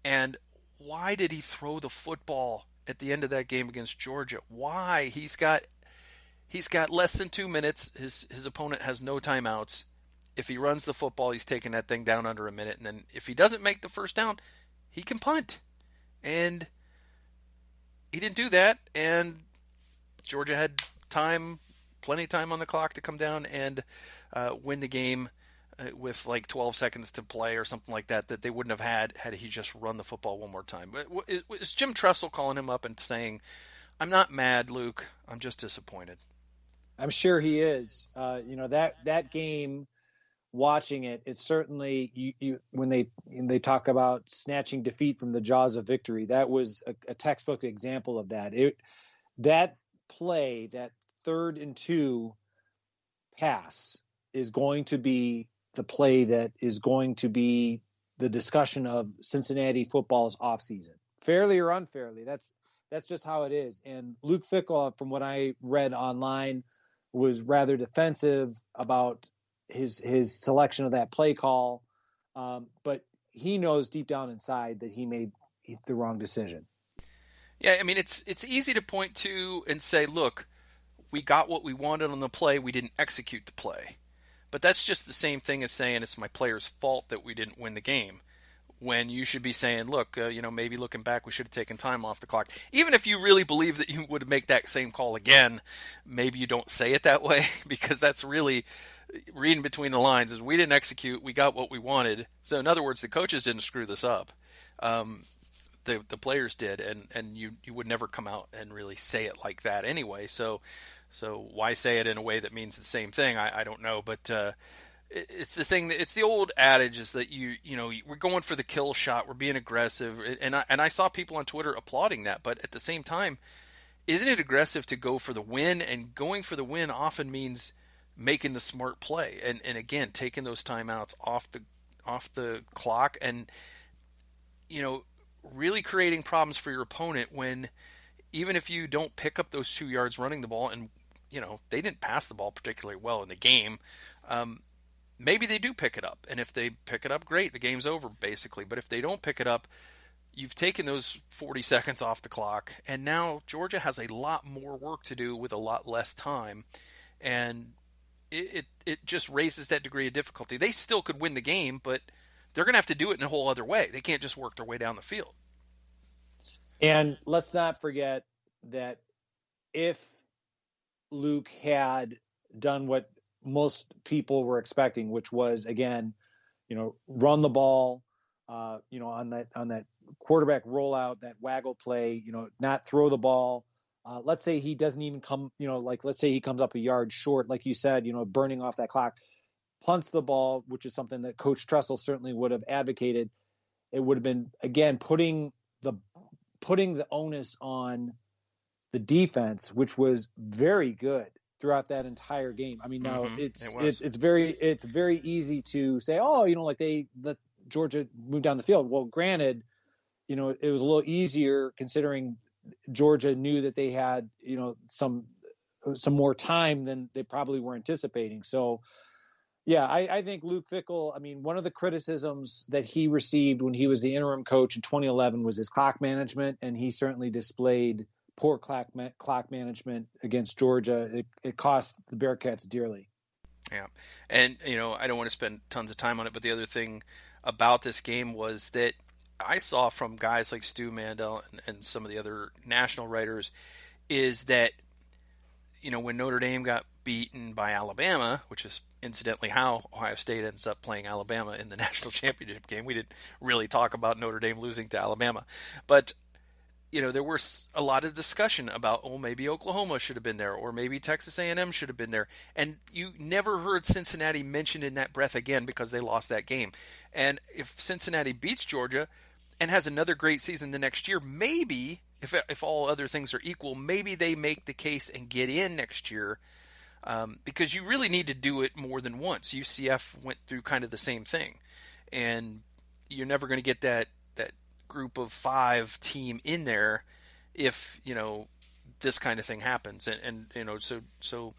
A: and why did he throw the football at the end of that game against Georgia? Why? He's got less than 2 minutes. His opponent has no timeouts. If he runs the football, he's taking that thing down under a minute. And then if he doesn't make the first down, he can punt. And he didn't do that. And Georgia had plenty of time on the clock to come down and win the game. with like 12 seconds to play or something like that they wouldn't have had he just run the football one more time. But is Jim Tressel calling him up and saying, "I'm not mad, Luke. I'm just disappointed"?
B: I'm sure he is. That game, watching it, it's certainly you when they talk about snatching defeat from the jaws of victory. That was a textbook example of that. That play, that 3rd and 2 pass, is going to be the play that is going to be the discussion of Cincinnati football's offseason, fairly or unfairly. That's just how it is. And Luke Fickell, from what I read online, was rather defensive about his selection of that play call, but he knows deep down inside that he made the wrong decision.
A: Yeah, I mean it's easy to point to and say, look, we got what we wanted on the play, we didn't execute the play. But that's just the same thing as saying it's my player's fault that we didn't win the game. When you should be saying, look, maybe looking back, we should have taken time off the clock. Even if you really believe that you would make that same call again, maybe you don't say it that way, because that's really reading between the lines. Is we didn't execute, we got what we wanted. So in other words, the coaches didn't screw this up. The players did, and you would never come out and really say it like that anyway. So why say it in a way that means the same thing? I don't know, but it's the thing that it's the old adage is that we're going for the kill shot, we're being aggressive, and I saw people on Twitter applauding that, but at the same time, isn't it aggressive to go for the win? And going for the win often means making the smart play, and again, taking those timeouts off the clock, and really creating problems for your opponent when even if you don't pick up those 2 yards running the ball, and they didn't pass the ball particularly well in the game. Maybe they do pick it up, and if they pick it up, great, the game's over basically. But if they don't pick it up, you've taken those 40 seconds off the clock, and now Georgia has a lot more work to do with a lot less time, and it just raises that degree of difficulty. They still could win the game, but they're going to have to do it in a whole other way. They can't just work their way down the field.
B: And let's not forget that if Luke had done what most people were expecting, which was, again, run the ball, on that quarterback rollout, that waggle play, not throw the ball. Let's say he doesn't even come, let's say he comes up a yard short, like you said, burning off that clock, punts the ball, which is something that Coach Tressel certainly would have advocated. It would have been, again, putting the onus on the defense, which was very good throughout that entire game. I mean, now it's very easy to say, they let Georgia move down the field. Well, granted, it was a little easier considering Georgia knew that they had, some more time than they probably were anticipating. So, yeah, I think Luke Fickell, I mean, one of the criticisms that he received when he was the interim coach in 2011 was his clock management, and he certainly displayed poor clock management against Georgia. It cost the Bearcats dearly.
A: Yeah, and I don't want to spend tons of time on it, but the other thing about this game was that I saw from guys like Stu Mandel and some of the other national writers is that when Notre Dame got beaten by Alabama, which is incidentally how Ohio State ends up playing Alabama in the national championship game. We didn't really talk about Notre Dame losing to Alabama, but there was a lot of discussion about, maybe Oklahoma should have been there, or maybe Texas A&M should have been there. And you never heard Cincinnati mentioned in that breath again because they lost that game. And if Cincinnati beats Georgia and has another great season the next year, maybe, if all other things are equal, maybe they make the case and get in next year, because you really need to do it more than once. UCF went through kind of the same thing. And you're never going to get that group of 5 team in there if this kind of thing happens, and so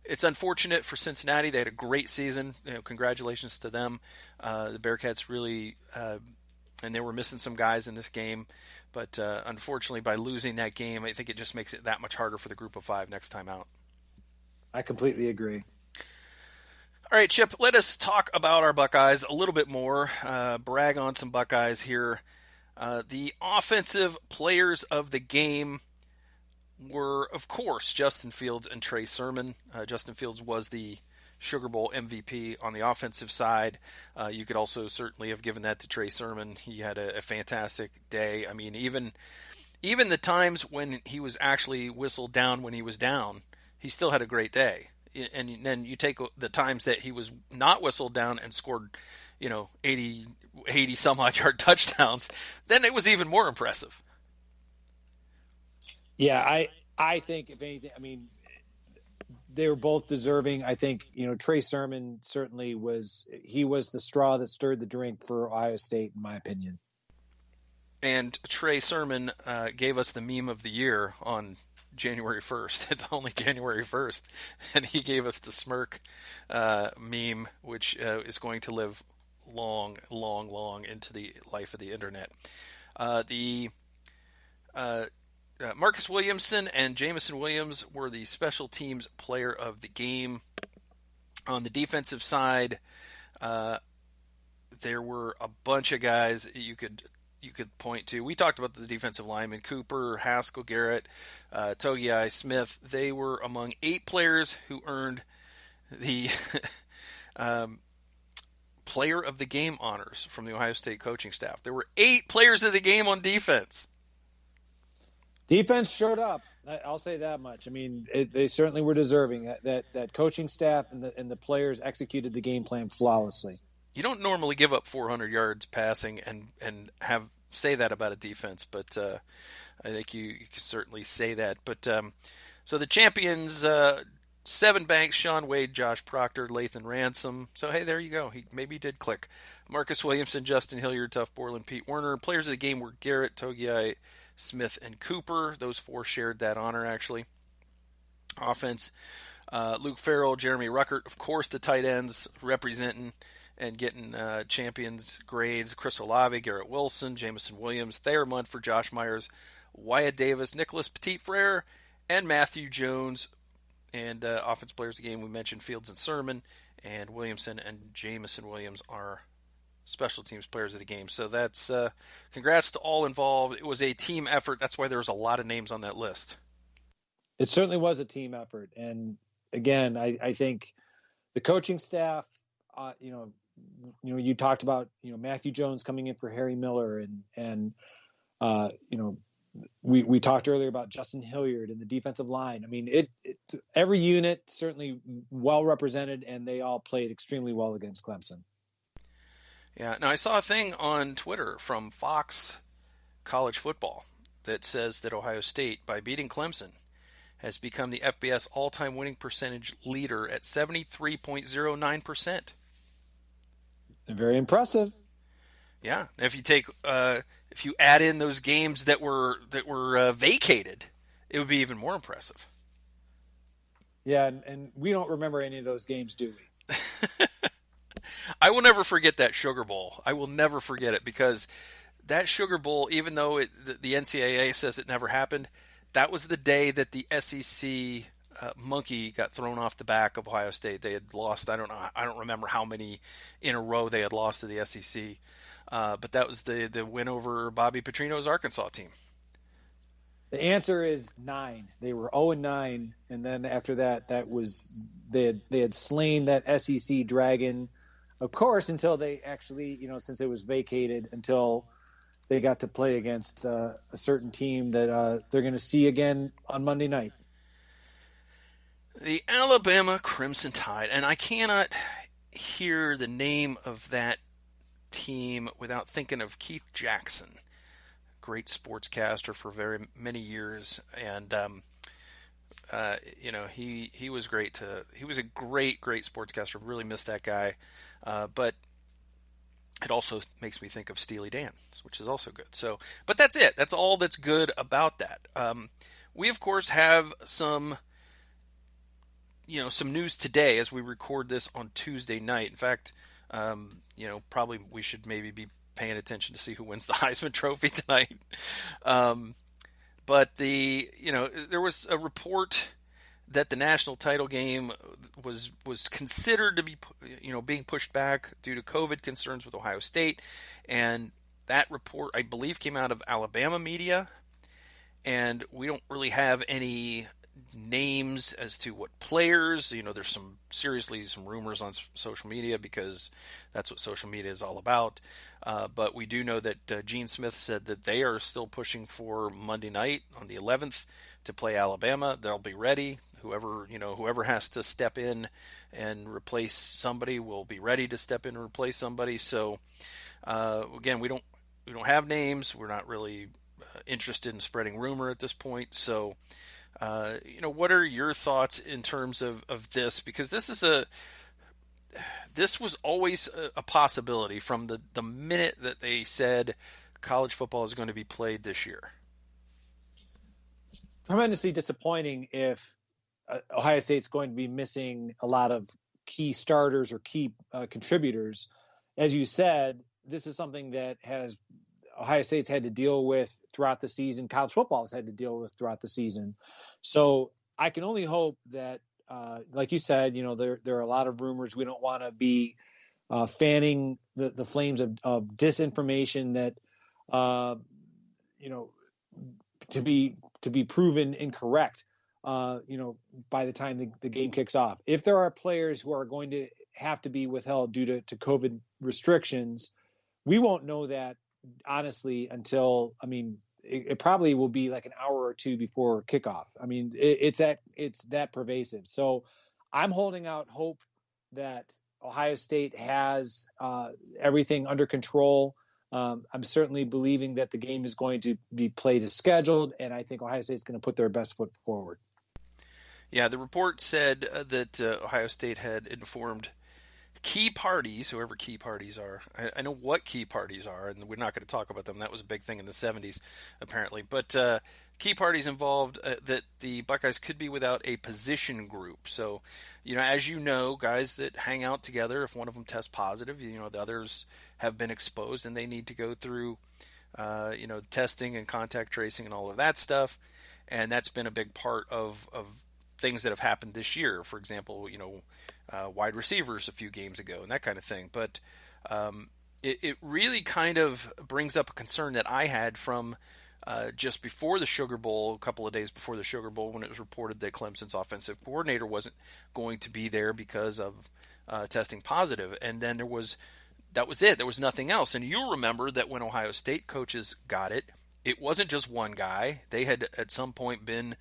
A: it's unfortunate for Cincinnati. They had a great season. Congratulations to them. The Bearcats really and they were missing some guys in this game, but unfortunately by losing that game, I think it just makes it that much harder for the group of 5 next time out.
B: I completely agree.
A: All right, Chip, let us talk about our Buckeyes a little bit more, brag on some Buckeyes here. The offensive players of the game were, of course, Justin Fields and Trey Sermon. Justin Fields was the Sugar Bowl MVP on the offensive side. You could also certainly have given that to Trey Sermon. He had a fantastic day. I mean, even the times when he was actually whistled down when he was down, he still had a great day. And then you take the times that he was not whistled down and scored, 80 some odd yard touchdowns, then it was even more impressive.
B: Yeah, I think if anything, I mean, they were both deserving. I think, Trey Sermon certainly was the straw that stirred the drink for Ohio State, in my opinion.
A: And Trey Sermon gave us the meme of the year on January 1st. It's only January 1st. And he gave us the smirk meme, which is going to live long, long, long into the life of the internet. Marcus Williamson and Jamison Williams were the special teams player of the game. On the defensive side, there were a bunch of guys you could point to. We talked about the defensive linemen: Cooper, Haskell, Garrett, Togiai, Smith. They were among 8 players who earned the player of the game honors from the Ohio State coaching staff. There were 8 players of the game on defense.
B: Defense showed up. I'll say that much. I mean, they certainly were deserving. That coaching staff and the players executed the game plan flawlessly. You
A: don't normally give up 400 yards passing and say that about a defense, but I think you can certainly say that. But so the champions: 7 Banks, Sean Wade, Josh Proctor, Lathan Ransom. So hey, there you go. Maybe he did click. Marcus Williamson, Justin Hilliard, Tuff Borland, Pete Werner. Players of the game were Garrett, Togiai, Smith, and Cooper. Those 4 shared that honor, actually. Offense: Luke Farrell, Jeremy Ruckert, of course, the tight ends representing and getting champions grades: Chris Olave, Garrett Wilson, Jamison Williams, Thayer Munford, Josh Myers, Wyatt Davis, Nicholas Petit-Frere, and Matthew Jones. And offense players of the game, we mentioned Fields and Sermon, and Williamson and Jamison Williams are special teams players of the game. So that's congrats to all involved. It was a team effort. That's why there was a lot of names on that list.
B: It certainly was a team effort. And again, I think the coaching staff, you talked about, Matthew Jones coming in for Harry Miller, and we talked earlier about Justin Hilliard and the defensive line. I mean, every unit certainly well represented, and they all played extremely well against Clemson.
A: Yeah. Now, I saw a thing on Twitter from Fox College Football that says that Ohio State, by beating Clemson, has become the FBS all-time winning percentage leader at 73.09%.
B: Very impressive.
A: Yeah. If you add in those games that were vacated, it would be even more impressive.
B: Yeah, and we don't remember any of those games, do we?
A: I will never forget that Sugar Bowl. I will never forget it, because that Sugar Bowl, even though the NCAA says it never happened, that was the day that the SEC monkey got thrown off the back of Ohio State. They had lost, I don't remember how many in a row they had lost to the SEC, but that was the win over Bobby Petrino's Arkansas team.
B: The answer is 9. They were 0-9, and then after that was they had slain that SEC dragon, of course, until they actually, since it was vacated, until they got to play against a certain team that they're going to see again on Monday night.
A: The Alabama Crimson Tide, and I cannot hear the name of that team without thinking of Keith Jackson, great sportscaster for very many years, and he was great. He was a great sportscaster. Really missed that guy, but it also makes me think of Steely Dan, which is also good. So, but that's it. That's all that's good about that. We of course have some news today as we record this on Tuesday night. In fact, probably we should maybe be paying attention to see who wins the Heisman Trophy tonight. But there was a report that the national title game was considered to be, being pushed back due to COVID concerns with Ohio State, and that report, I believe, came out of Alabama media, and we don't really have any names as to what players. There's some rumors on social media because that's what social media is all about. But we do know that Gene Smith said that they are still pushing for Monday night on the 11th to play Alabama. They'll be ready. Whoever has to step in and replace somebody will be ready to step in and replace somebody. So again, we don't have names. We're not really interested in spreading rumor at this point. So, what are your thoughts in terms of this? Because this was always a possibility from the minute that they said college football is going to be played this year.
B: Tremendously disappointing if Ohio State's going to be missing a lot of key starters or key contributors. As you said, this is something that Ohio State's had to deal with throughout the season. College football has had to deal with throughout the season. So I can only hope that, like you said, there are a lot of rumors. We don't want to be fanning the flames of disinformation that, to be proven incorrect, by the time the game kicks off. If there are players who are going to have to be withheld due to COVID restrictions, we won't know that honestly until, it probably will be like an hour or two before kickoff. It's that pervasive. So I'm holding out hope that Ohio State has everything under control. I'm certainly believing that the game is going to be played as scheduled, and I think Ohio State's going to put their best foot forward.
A: Yeah, the report said that Ohio State had informed key parties, whoever key parties are. I know what key parties are, and we're not going to talk about them. That was a big thing in the 70s, apparently. But key parties involved that the Buckeyes could be without a position group. So, as you know, guys that hang out together, if one of them tests positive, the others have been exposed, and they need to go through, testing and contact tracing and all of that stuff. And that's been a big part of things that have happened this year. For example, wide receivers a few games ago and that kind of thing. But it really kind of brings up a concern that I had from just before the Sugar Bowl, a couple of days before the Sugar Bowl, when it was reported that Clemson's offensive coordinator wasn't going to be there because of testing positive. And then that was it. There was nothing else. And you'll remember that when Ohio State coaches got it, it wasn't just one guy. They had at some point been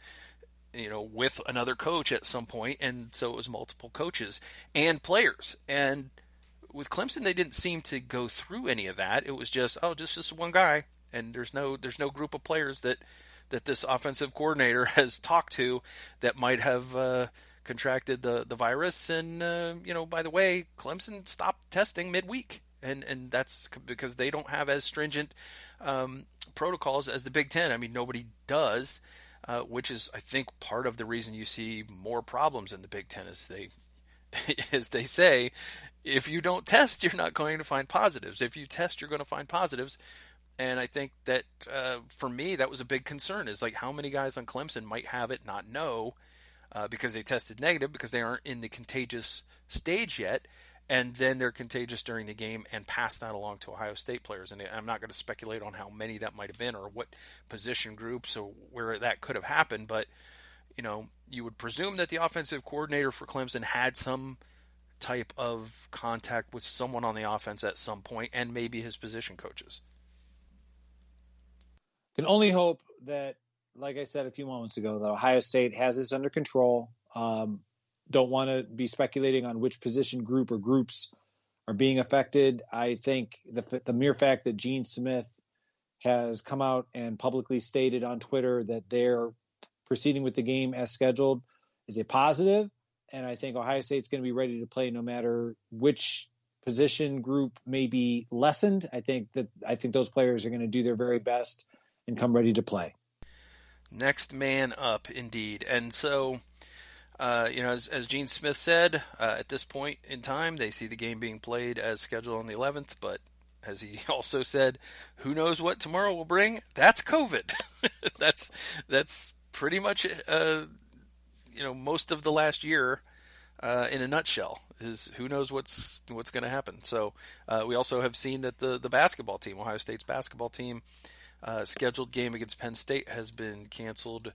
A: with another coach at some point, and so it was multiple coaches and players. And with Clemson, they didn't seem to go through any of that. It was just one guy, and there's no group of players that this offensive coordinator has talked to that might have contracted the virus. And by the way, Clemson stopped testing midweek, and that's because they don't have as stringent protocols as the Big Ten. Nobody does. Which is, I think, part of the reason you see more problems in the Big Ten is as they say, if you don't test, you're not going to find positives. If you test, you're going to find positives. And I think that, for me, that was a big concern, is like how many guys on Clemson might have it, not know, because they tested negative, because they aren't in the contagious stage yet. And then they're contagious during the game and pass that along to Ohio State players. And I'm not going to speculate on how many that might have been or what position groups or where that could have happened. But, you would presume that the offensive coordinator for Clemson had some type of contact with someone on the offense at some point, and maybe his position coaches.
B: Can only hope that, like I said a few moments ago, that Ohio State has this under control. Don't want to be speculating on which position group or groups are being affected. I think the mere fact that Gene Smith has come out and publicly stated on Twitter that they're proceeding with the game as scheduled is a positive. And I think Ohio State's going to be ready to play no matter which position group may be lessened. I think those players are going to do their very best and come ready to play.
A: Next man up, indeed. And so, as Gene Smith said, at this point in time, they see the game being played as scheduled on the 11th. But as he also said, who knows what tomorrow will bring? That's COVID. that's pretty much most of the last year in a nutshell. Is who knows what's going to happen. So we also have seen that the basketball team, Ohio State's basketball team, scheduled game against Penn State has been canceled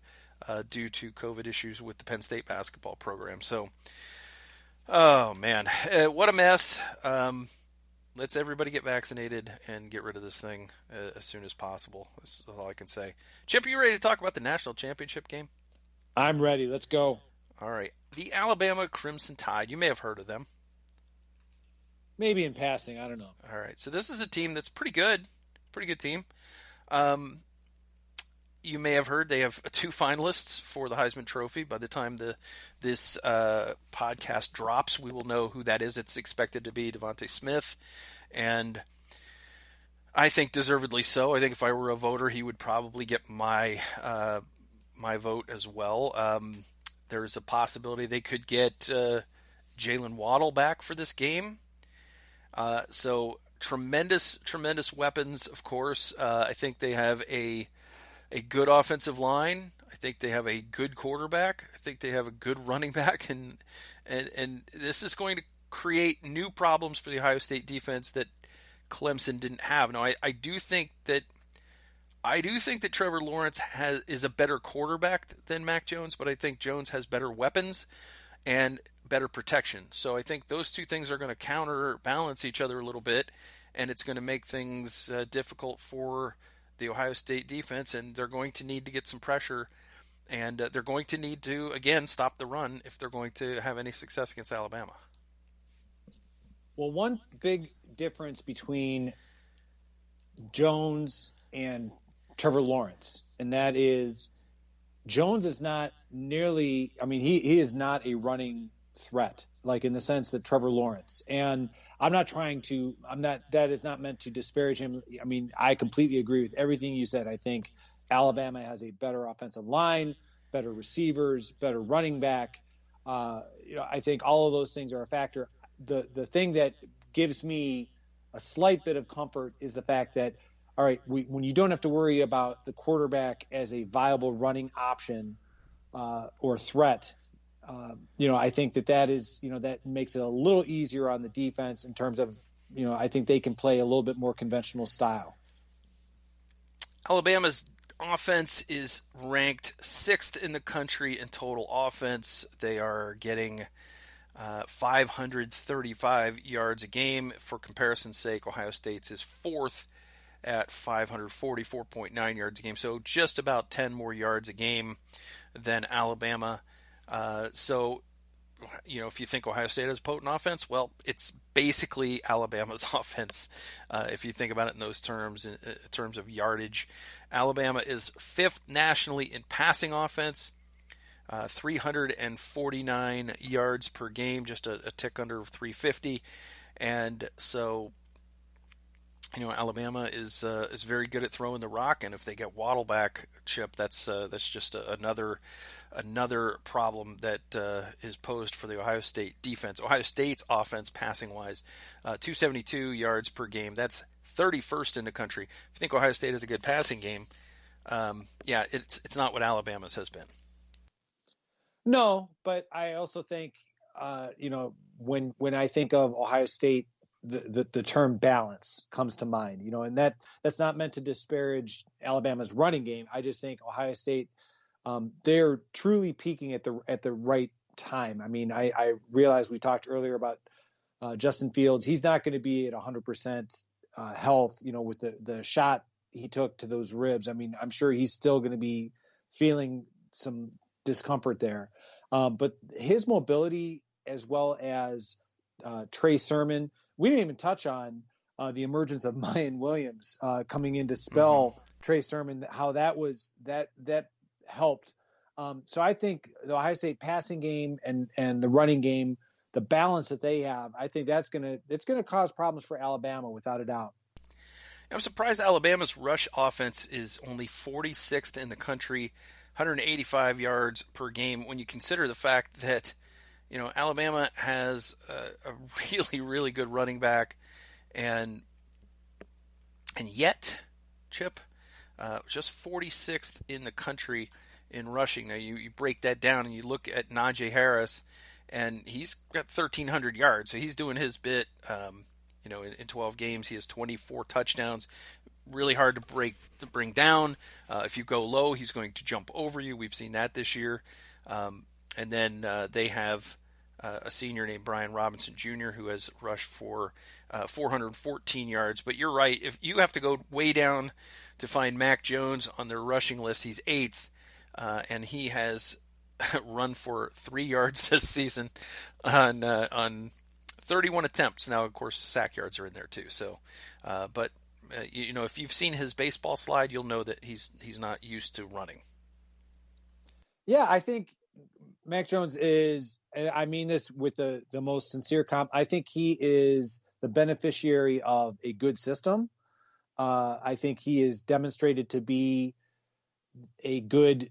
A: due to COVID issues with the Penn State basketball program. So, oh man, what a mess. Let's everybody get vaccinated and get rid of this thing as soon as possible. That's all I can say. Chip, are you ready to talk about the national championship game?
B: I'm ready. Let's go.
A: All right. The Alabama Crimson Tide. You may have heard of them.
B: Maybe in passing. I don't know.
A: All right. So this is a team that's pretty good. Pretty good team. You may have heard they have 2 finalists for the Heisman Trophy. By the time this podcast drops, we will know who that is. It's expected to be Devontae Smith, and I think deservedly so. I think if I were a voter, he would probably get my vote as well. There's a possibility they could get Jalen Waddle back for this game. So tremendous weapons, of course. I think they have a good offensive line. I think they have a good quarterback. I think they have a good running back, and this is going to create new problems for the Ohio State defense that Clemson didn't have. Now, I do think that Trevor Lawrence is a better quarterback than Mac Jones, but I think Jones has better weapons and better protection. So I think those two things are going to counterbalance each other a little bit, and it's going to make things difficult for the Ohio State defense, and they're going to need to get some pressure, and they're going to need to, again, stop the run if they're going to have any success against Alabama.
B: Well, one big difference between Jones and Trevor Lawrence, and that is Jones is not nearly, he is not a running threat, like in the sense that Trevor Lawrence. And that is not meant to disparage him. I mean, I completely agree with everything you said. I think Alabama has a better offensive line, better receivers, better running back. I think all of those things are a factor. The thing that gives me a slight bit of comfort is the fact that, all right, when you don't have to worry about the quarterback as a viable running option or threat, I think that is, that makes it a little easier on the defense in terms of, I think they can play a little bit more conventional style.
A: Alabama's offense is ranked 6th in the country in total offense. They are getting 535 yards a game. For comparison's sake, Ohio State's is 4th at 544.9 yards a game. So just about 10 more yards a game than Alabama. So, if you think Ohio State has a potent offense, well, it's basically Alabama's offense. If you think about it in those terms, in terms of yardage, Alabama is 5th nationally in passing offense, 349 yards per game, just a tick under 350. And so, Alabama is very good at throwing the rock, and if they get Waddle back, Chip, that's just another problem that is posed for the Ohio State defense. Ohio State's offense, passing wise, 272 yards per game. That's 31st in the country. If you think Ohio State has a good passing game, it's not what Alabama's has been.
B: No, but I also think when I think of Ohio State, the term balance comes to mind, and that's not meant to disparage Alabama's running game. I just think Ohio State, they're truly peaking at the right time. I mean, I realize we talked earlier about Justin Fields. He's not going to be at 100% health, with the shot he took to those ribs. I mean, I'm sure he's still going to be feeling some discomfort there. But his mobility, as well as Trey Sermon, we didn't even touch on the emergence of Mayan Williams coming in to spell Trey Sermon, how that helped. So I think the Ohio State passing game and the running game, the balance that they have, I think it's going to cause problems for Alabama without a doubt.
A: I'm surprised Alabama's rush offense is only 46th in the country, 185 yards per game, when you consider the fact that Alabama has a really, really good running back, and yet, Chip, just 46th in the country in rushing. Now, you break that down and you look at Najee Harris, and he's got 1,300 yards, so he's doing his bit. In 12 games, he has 24 touchdowns. really hard to bring down. If you go low, he's going to jump over you. We've seen that this year. And then they have a senior named Brian Robinson Jr. who has rushed for 414 yards. But you're right. If you have to go way down to find Mac Jones on their rushing list, he's 8th, and he has run for 3 yards this season on 31 attempts. Now, of course, sack yards are in there too. So, but if you've seen his baseball slide, you'll know that he's not used to running.
B: Yeah, I think Mac Jones is, and I mean this with the most sincere I think he is the beneficiary of a good system. I think he is demonstrated to be a good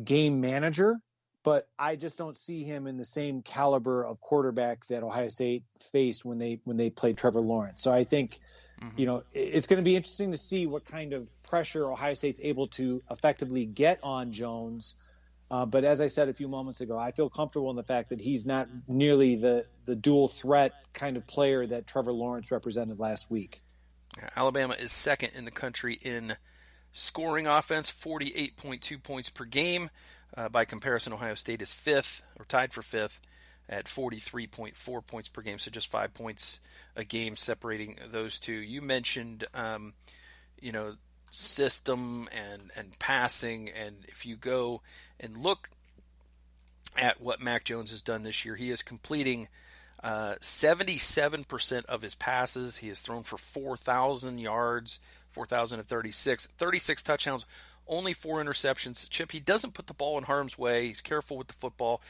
B: game manager, but I just don't see him in the same caliber of quarterback that Ohio State faced when they played Trevor Lawrence. So I think, it's going to be interesting to see what kind of pressure Ohio State's able to effectively get on Jones. But as I said a few moments ago, I feel comfortable in the fact that he's not nearly the dual threat kind of player that Trevor Lawrence represented last week.
A: Alabama is second in the country in scoring offense, 48.2 points per game. By comparison, Ohio State is 5th, or tied for 5th, at 43.4 points per game. So just 5 points a game separating those two. You mentioned, system and passing, and if you go and look at what Mac Jones has done this year, he is completing 77% of his passes. He has thrown for 4,000 yards, 4,036, 36 touchdowns, only 4 interceptions. Chip, he doesn't put the ball in harm's way. He's careful with the football.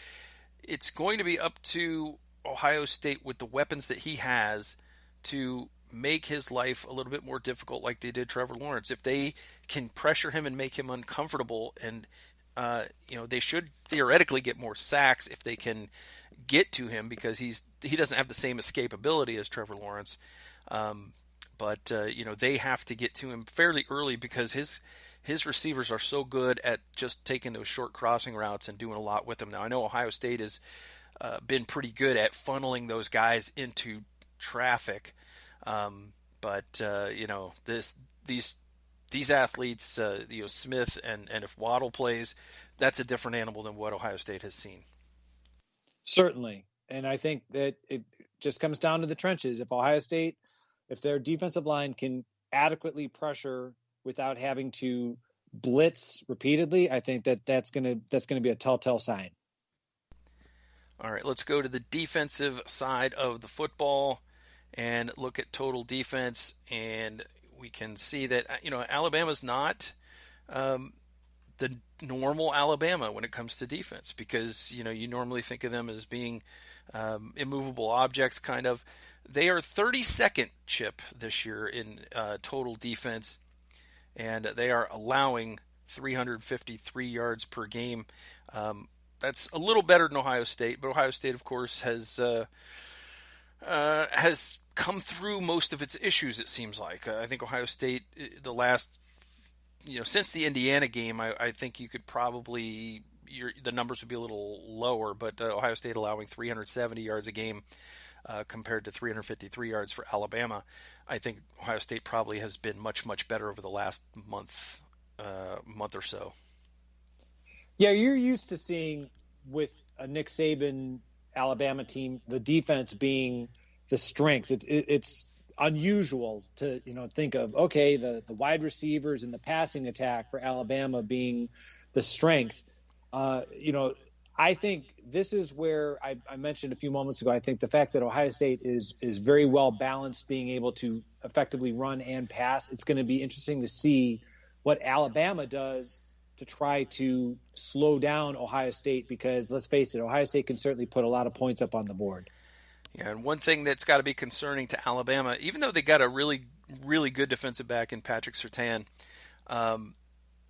A: It's going to be up to Ohio State with the weapons that he has to make his life a little bit more difficult like they did Trevor Lawrence. If they can pressure him and make him uncomfortable, and they should theoretically get more sacks if they can get to him, because he doesn't have the same escapability as Trevor Lawrence. But they have to get to him fairly early, because his receivers are so good at just taking those short crossing routes and doing a lot with them. Now, I know Ohio State has been pretty good at funneling those guys into traffic. But these athletes, Smith and if Waddle plays, that's a different animal than what Ohio State has seen.
B: Certainly. And I think that it just comes down to the trenches. If Ohio State, if their defensive line can adequately pressure without having to blitz repeatedly, I think that's going to be a telltale sign.
A: All right, let's go to the defensive side of the football and look at total defense, and we can see that Alabama's not the normal Alabama when it comes to defense, because you normally think of them as being immovable objects, kind of. They are 32nd, Chip, this year in total defense, and they are allowing 353 yards per game. That's a little better than Ohio State, but Ohio State, of course, has come through most of its issues, it seems like. I think Ohio State, the last, since the Indiana game, I think you could probably, the numbers would be a little lower, but Ohio State allowing 370 yards a game compared to 353 yards for Alabama. I think Ohio State probably has been much, much better over the last month or so.
B: Yeah, you're used to seeing with a Nick Saban Alabama team, the defense being the strength. It's unusual to think of, okay, the wide receivers and the passing attack for Alabama being the strength. I think this is where I mentioned a few moments ago, I think the fact that Ohio State is very well balanced, being able to effectively run and pass. It's going to be interesting to see what Alabama does to try to slow down Ohio State, because let's face it, Ohio State can certainly put a lot of points up on the board.
A: Yeah, and one thing that's got to be concerning to Alabama, even though they got a really, really good defensive back in Patrick Surtain,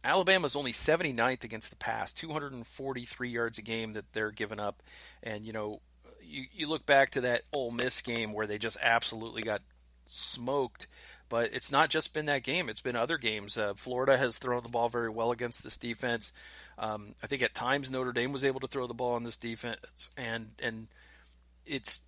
A: Alabama's only 79th against the pass, 243 yards a game that they're giving up. And, you look back to that Ole Miss game where they just absolutely got smoked. But it's not just been that game. It's been other games. Florida has thrown the ball very well against this defense. I think at times Notre Dame was able to throw the ball on this defense. And it's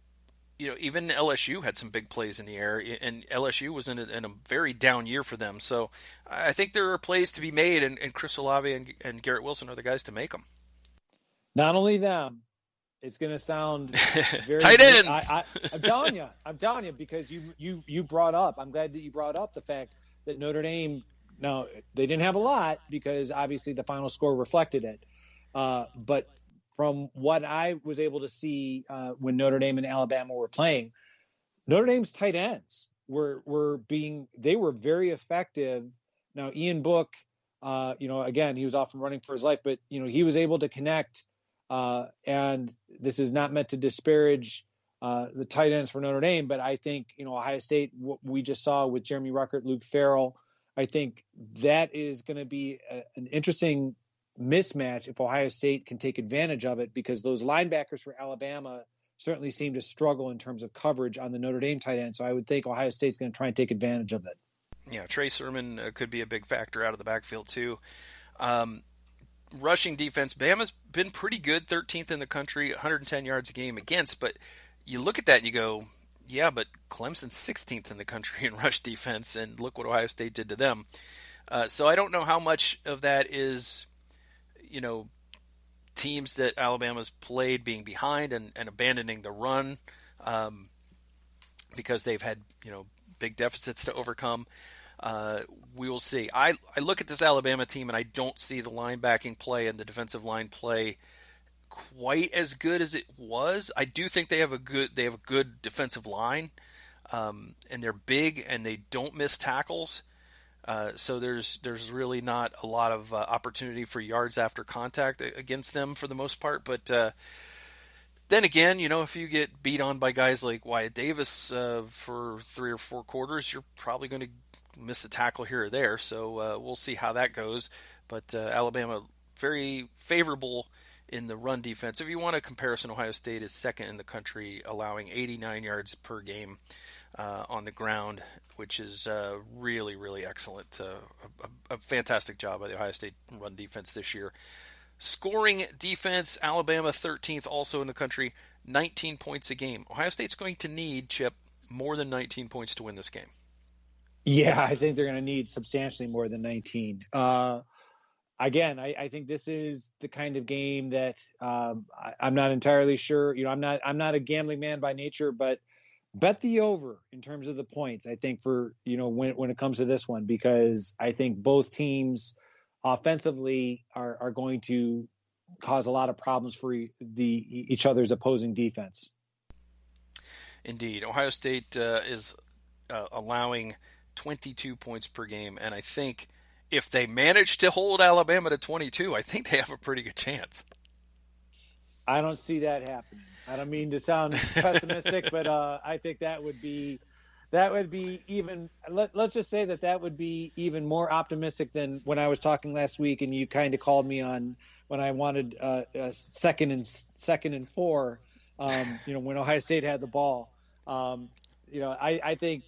A: even LSU had some big plays in the air, and LSU was in a very down year for them. So I think there are plays to be made, and Chris Olave and Garrett Wilson are the guys to make them.
B: Not only them, it's going to sound very
A: tight ends.
B: I'm telling you, because you brought up. I'm glad that you brought up the fact that Notre Dame. Now they didn't have a lot because obviously the final score reflected it, but from what I was able to see when Notre Dame and Alabama were playing, Notre Dame's tight ends were very effective. Now Ian Book, again, he was off and running for his life, but he was able to connect. And this is not meant to disparage the tight ends for Notre Dame, but I think Ohio State, what we just saw with Jeremy Ruckert, Luke Farrell, I think that is going to be an interesting mismatch if Ohio State can take advantage of it, because those linebackers for Alabama certainly seem to struggle in terms of coverage on the Notre Dame tight end. So I would think Ohio State's going to try and take advantage of it.
A: Yeah, Trey Sermon could be a big factor out of the backfield too. Rushing defense, Bama's been pretty good, 13th in the country, 110 yards a game against, but you look at that and you go, yeah, but Clemson's 16th in the country in rush defense, and look what Ohio State did to them. So I don't know how much of that is, teams that Alabama's played being behind and abandoning the run because they've had, big deficits to overcome. We will see. I look at this Alabama team and I don't see the linebacking play and the defensive line play quite as good as it was. I do think they have a good defensive line, and they're big and they don't miss tackles. So there's really not a lot of opportunity for yards after contact against them for the most part. But then again, if you get beat on by guys like Wyatt Davis for 3 or 4 quarters, you're probably going to miss a tackle here or there. So we'll see how that goes. But Alabama, very favorable in the run defense. If you want a comparison, Ohio State is second in the country, allowing 89 yards per game on the ground, which is really, really excellent. A fantastic job by the Ohio State run defense this year. Scoring defense, Alabama 13th also in the country, 19 points a game. Ohio State's going to need, Chip, more than 19 points to win this game.
B: Yeah, I think they're going to need substantially more than 19. Again, I think this is the kind of game that I'm not entirely sure. I'm not a gambling man by nature, but bet the over in terms of the points. I think for when it comes to this one, because I think both teams offensively are going to cause a lot of problems for each other's opposing defense.
A: Indeed, Ohio State is allowing 22 points per game, and I think if they manage to hold Alabama to 22, I think they have a pretty good chance.
B: I don't see that happening. I don't mean to sound pessimistic, but I think that would be even. Let's just say that would be even more optimistic than when I was talking last week, and you kind of called me on when I wanted second and 4. When Ohio State had the ball. I think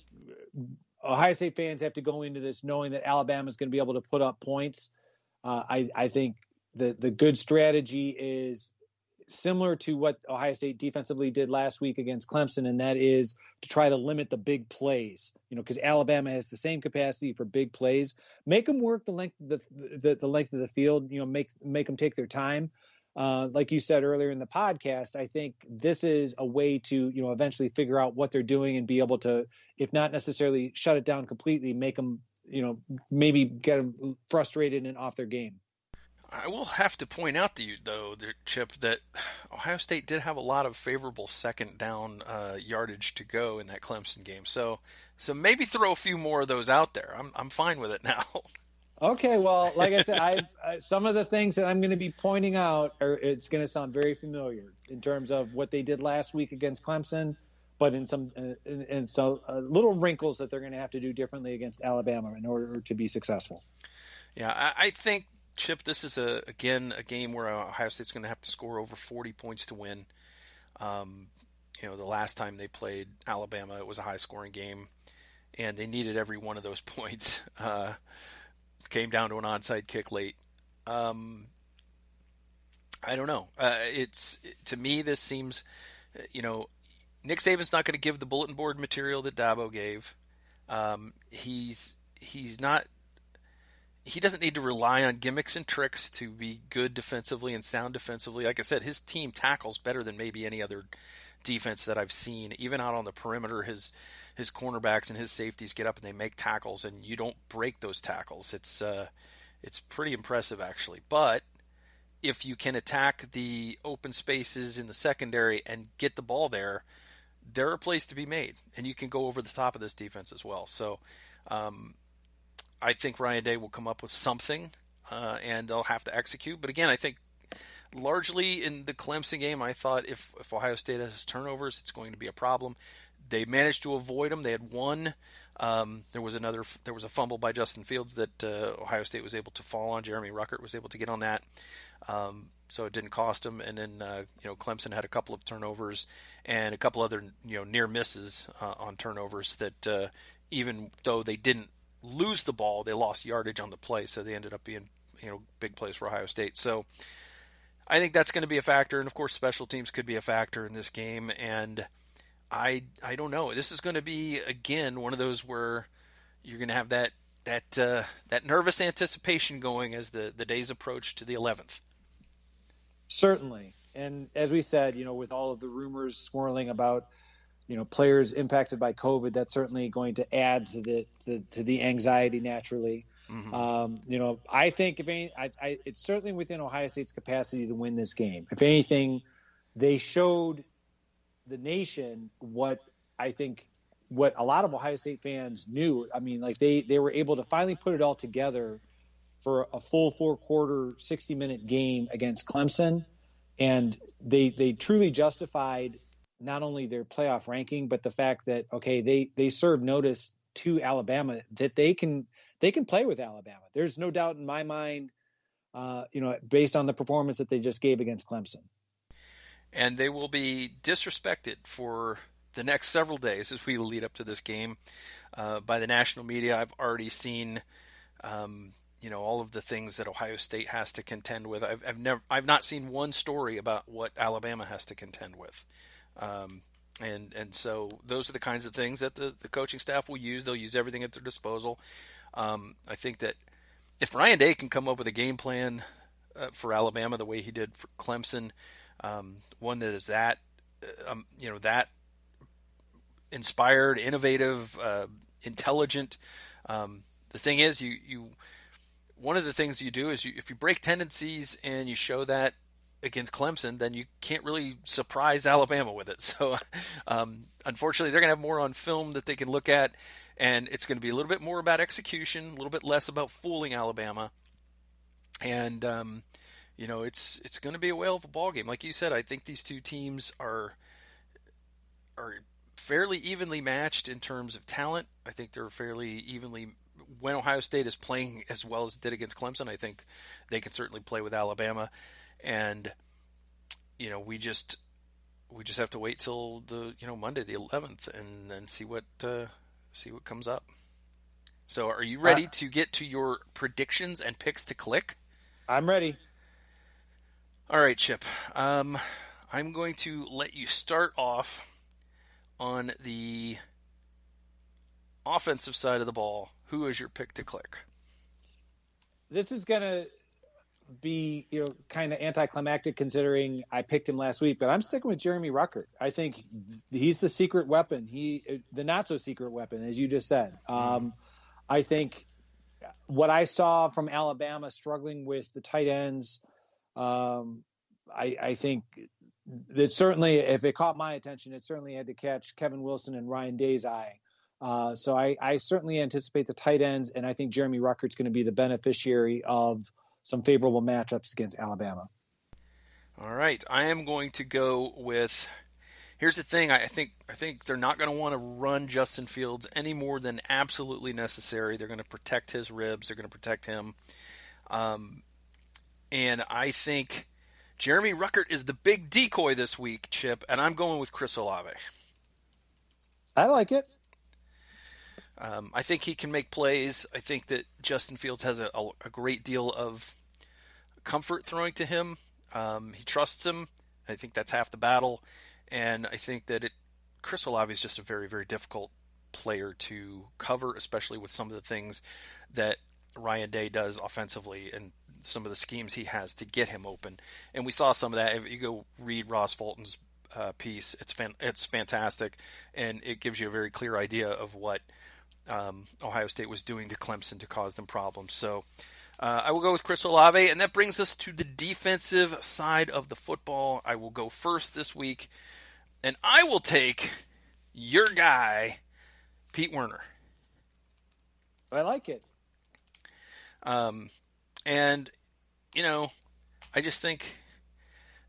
B: Ohio State fans have to go into this knowing that Alabama is going to be able to put up points. I think the good strategy is similar to what Ohio State defensively did last week against Clemson, and that is to try to limit the big plays. Because Alabama has the same capacity for big plays. Make them work the length of the length of the field. Make them take their time. Like you said earlier in the podcast, I think this is a way to, eventually figure out what they're doing and be able to, if not necessarily shut it down completely, make them, maybe get them frustrated and off their game.
A: I will have to point out to you, though, Chip, that Ohio State did have a lot of favorable second down yardage to go in that Clemson game. So maybe throw a few more of those out there. I'm fine with it now.
B: Okay, well, like I said, some of the things that I'm going to be pointing out it's going to sound very familiar in terms of what they did last week against Clemson, but in some little wrinkles that they're going to have to do differently against Alabama in order to be successful.
A: Yeah, I think, Chip, this is a game where Ohio State's going to have to score over 40 points to win. The last time they played Alabama, it was a high-scoring game, and they needed every one of those points. Came down to an onside kick late. I don't know. To me, this seems, Nick Saban's not going to give the bulletin board material that Dabo gave. He's not. He doesn't need to rely on gimmicks and tricks to be good defensively and sound defensively. Like I said, his team tackles better than maybe any other defense that I've seen. Even out on the perimeter, his cornerbacks and his safeties get up and they make tackles, and you don't break those tackles. It's pretty impressive actually. But if you can attack the open spaces in the secondary and get the ball there, they're a place to be made, and you can go over the top of this defense as well. So I think Ryan Day will come up with something, and they'll have to execute. But again, I think largely in the Clemson game, I thought if Ohio State has turnovers, it's going to be a problem. They managed to avoid them. They had one. There was a fumble by Justin Fields that Ohio State was able to fall on. Jeremy Ruckert was able to get on that, so it didn't cost them. And then Clemson had a couple of turnovers and a couple other near misses on turnovers that even though they didn't lose the ball, they lost yardage on the play, so they ended up being big plays for Ohio State. So I think that's going to be a factor, and of course special teams could be a factor in this game. And I don't know. This is going to be again one of those where you're going to have that nervous anticipation going as the days approach to the 11th.
B: Certainly, and as we said, with all of the rumors swirling about players impacted by COVID, that's certainly going to add to the anxiety naturally. Mm-hmm. I think if any, it's certainly within Ohio State's capacity to win this game. If anything, they showed the nation what a lot of Ohio State fans knew. I mean, like they were able to finally put it all together for a full 4-quarter, 60-minute game against Clemson, and they truly justified not only their playoff ranking, but the fact that they served notice to Alabama that they can play with Alabama. There's no doubt in my mind, based on the performance that they just gave against Clemson.
A: And they will be disrespected for the next several days as we lead up to this game by the national media. I've already seen, all of the things that Ohio State has to contend with. I've not seen one story about what Alabama has to contend with. And so those are the kinds of things that the coaching staff will use. They'll use everything at their disposal. I think that if Ryan Day can come up with a game plan for Alabama the way he did for Clemson, one that is that inspired, innovative, intelligent. The thing is, one of the things you do is if you break tendencies and you show that against Clemson, then you can't really surprise Alabama with it. So, unfortunately, they're going to have more on film that they can look at, and it's going to be a little bit more about execution, a little bit less about fooling Alabama. And it's going to be a whale of a ball game. Like you said, I think these two teams are fairly evenly matched in terms of talent. I think they're fairly evenly. When Ohio State is playing as well as it did against Clemson, I think they can certainly play with Alabama. And we just have to wait till the Monday the 11th and then see what comes up. So, are you ready to get to your predictions and picks to click?
B: I'm ready.
A: All right, Chip. I'm going to let you start off on the offensive side of the ball. Who is your pick to click?
B: This is going to be, kind of anticlimactic considering I picked him last week, but I'm sticking with Jeremy Ruckert. I think he's the secret weapon. The not so secret weapon, as you just said. I think what I saw from Alabama struggling with the tight ends, I think that certainly, if it caught my attention, it certainly had to catch Kevin Wilson and Ryan Day's eye. So I certainly anticipate the tight ends, and I think Jeremy Ruckert's going to be the beneficiary of some favorable matchups against Alabama.
A: All right, I am going to go with. Here's the thing: I think they're not going to want to run Justin Fields any more than absolutely necessary. They're going to protect his ribs. They're going to protect him, and I think Jeremy Ruckert is the big decoy this week, Chip. And I'm going with Chris Olave.
B: I like it.
A: I think he can make plays. I think that Justin Fields has a great deal of comfort throwing to him. He trusts him. I think that's half the battle. And I think that Chris Olave is just a very, very difficult player to cover, especially with some of the things that Ryan Day does offensively and some of the schemes he has to get him open. And we saw some of that. If you go read Ross Fulton's piece, it's fantastic, and it gives you a very clear idea of what Ohio State was doing to Clemson to cause them problems. So I will go with Chris Olave, and that brings us to the defensive side of the football. I will go first this week, and I will take your guy, Pete Werner.
B: I like it.
A: And I just think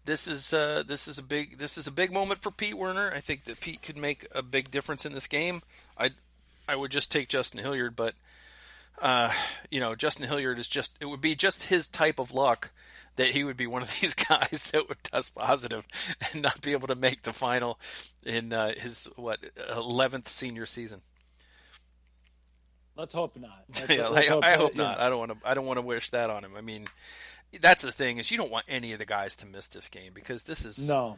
A: this is a big moment for Pete Werner. I think that Pete could make a big difference in this game. I would just take Justin Hilliard, but Justin Hilliard it would be just his type of luck that he would be one of these guys that would test positive and not be able to make the final in his 11th senior season.
B: Let's hope not.
A: I hope not. I don't want to wish that on him. I mean, that's the thing is you don't want any of the guys to miss this game because this is
B: no.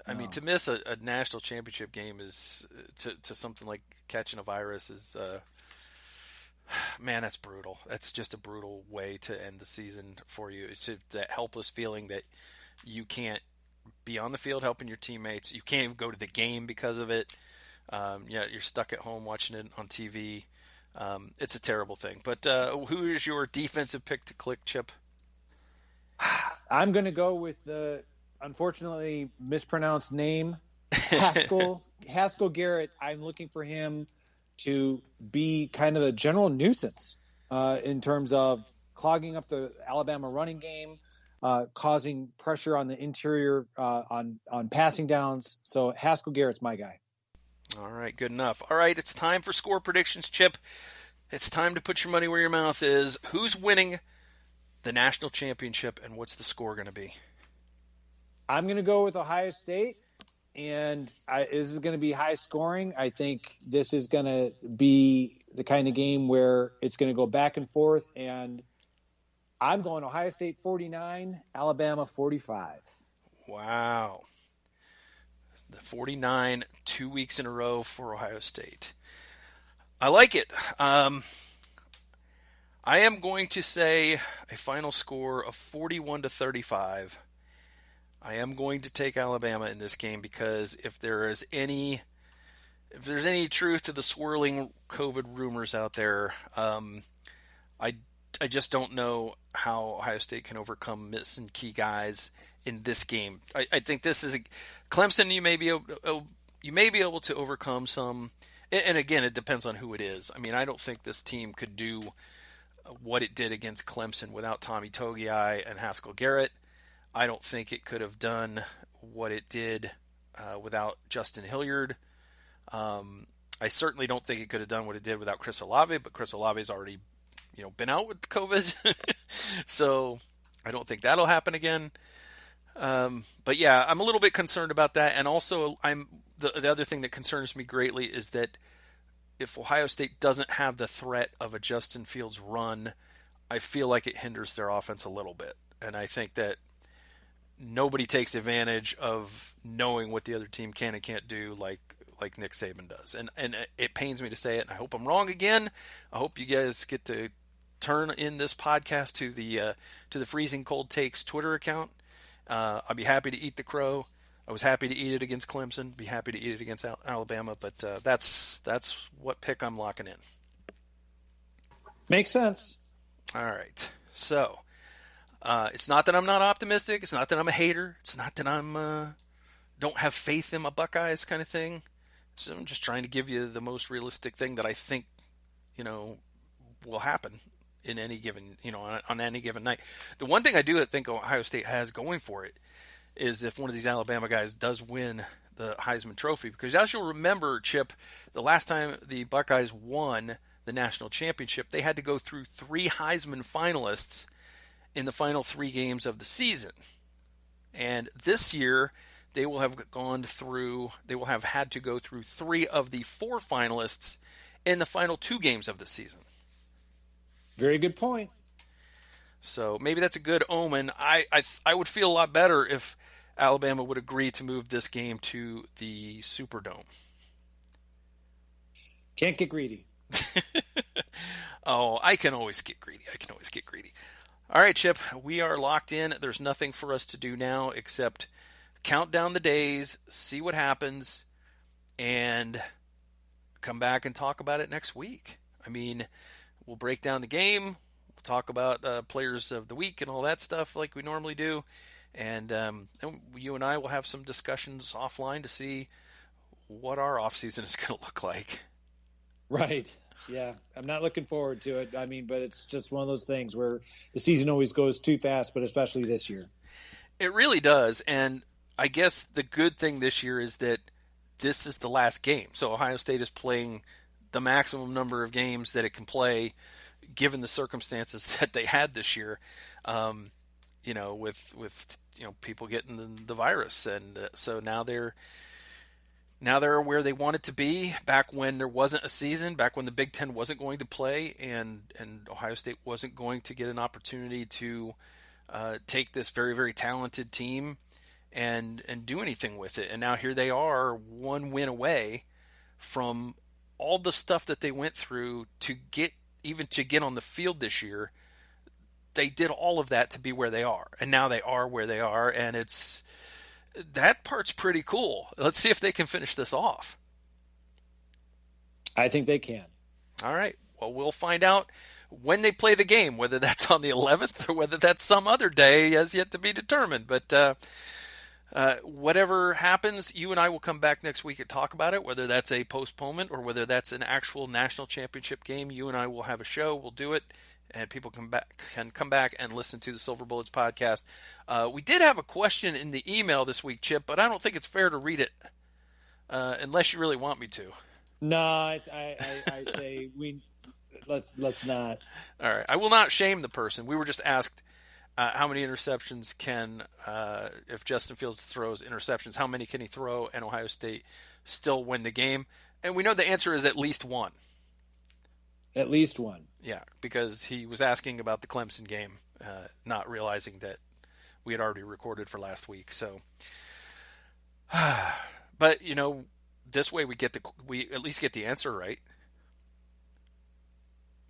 A: I mean, to miss a national championship game is to something like catching a virus is man, that's brutal. That's just a brutal way to end the season for you. It's that helpless feeling that you can't be on the field helping your teammates. You can't even go to the game because of it. You're stuck at home watching it on TV. It's a terrible thing. But who is your defensive pick to click, Chip?
B: I'm going to go with the unfortunately mispronounced name, Haskell Garrett. I'm looking for him to be kind of a general nuisance in terms of clogging up the Alabama running game, causing pressure on the interior on passing downs. So Haskell Garrett's my guy.
A: All right, good enough. All right, it's time for score predictions, Chip. It's time to put your money where your mouth is. Who's winning the national championship, and what's the score going to be?
B: I'm going to go with Ohio State, and this is going to be high scoring. I think this is going to be the kind of game where it's going to go back and forth, and I'm going Ohio State 49, Alabama 45.
A: Wow. The 49 2 weeks in a row for Ohio State. I like it. I am going to say a final score of 41-35. I am going to take Alabama in this game because if there's any truth to the swirling COVID rumors out there, I just don't know how Ohio State can overcome missing key guys in this game. I think this is Clemson. You may be able to overcome some, and again, it depends on who it is. I mean, I don't think this team could do what it did against Clemson without Tommy Togiai and Haskell Garrett. I don't think it could have done what it did without Justin Hilliard. I certainly don't think it could have done what it did without Chris Olave, but Chris Olave's already, been out with COVID, so I don't think that'll happen again. But yeah, I'm a little bit concerned about that, and also the other thing that concerns me greatly is that if Ohio State doesn't have the threat of a Justin Fields run, I feel like it hinders their offense a little bit, and I think that nobody takes advantage of knowing what the other team can and can't do like Nick Saban does. And it pains me to say it, and I hope I'm wrong again. I hope you guys get to turn in this podcast to the Freezing Cold Takes Twitter account. I'll be happy to eat the crow. I was happy to eat it against Clemson. Be happy to eat it against Alabama. But that's what pick I'm locking in.
B: Makes sense.
A: All right. So it's not that I'm not optimistic. It's not that I'm a hater. It's not that I'm don't have faith in my Buckeyes kind of thing. So I'm just trying to give you the most realistic thing that I think will happen in any given on any given night. The one thing I do think Ohio State has going for it is if one of these Alabama guys does win the Heisman Trophy, because as you'll remember, Chip, the last time the Buckeyes won the national championship, they had to go through 3 Heisman finalists in the final 3 games of the season. And this year, they will have had to go through 3 of the 4 finalists in the final 2 games of the season.
B: Very good point.
A: So maybe that's a good omen. I would feel a lot better if Alabama would agree to move this game to the Superdome.
B: Can't get greedy.
A: Oh, I can always get greedy. All right, Chip, we are locked in. There's nothing for us to do now except count down the days, see what happens, and come back and talk about it next week. I mean, we'll break down the game. We'll talk about players of the week and all that stuff like we normally do. And you and I will have some discussions offline to see what our offseason is going to look like.
B: Right. Yeah. I'm not looking forward to it. I mean, but it's just one of those things where the season always goes too fast, but especially this year.
A: It really does. And I guess the good thing this year is that this is the last game. So Ohio State is playing the maximum number of games that it can play given the circumstances that they had this year. With people getting the virus. And so now they're where they wanted to be back when there wasn't a season, back when the Big Ten wasn't going to play, and Ohio State wasn't going to get an opportunity to take this very, very talented team and do anything with it. And now here they are, one win away from all the stuff that they went through to get on the field this year. They did all of that to be where they are, and now they are where they are, and that part's pretty cool. Let's see if they can finish this off.
B: I think they can.
A: All right. Well, we'll find out when they play the game, whether that's on the 11th or whether that's some other day has yet to be determined. But whatever happens, you and I will come back next week and talk about it, whether that's a postponement or whether that's an actual national championship game. You and I will have a show. We'll do it. And people can come back and listen to the Silver Bullets podcast. We did have a question in the email this week, Chip, but I don't think it's fair to read it unless you really want me to.
B: No, I say let's not.
A: All right, I will not shame the person. We were just asked how many interceptions if Justin Fields throws interceptions, how many can he throw and Ohio State still win the game? And we know the answer is at least one.
B: At least one.
A: Yeah, because he was asking about the Clemson game, not realizing that we had already recorded for last week. So, but this way we at least get the answer right.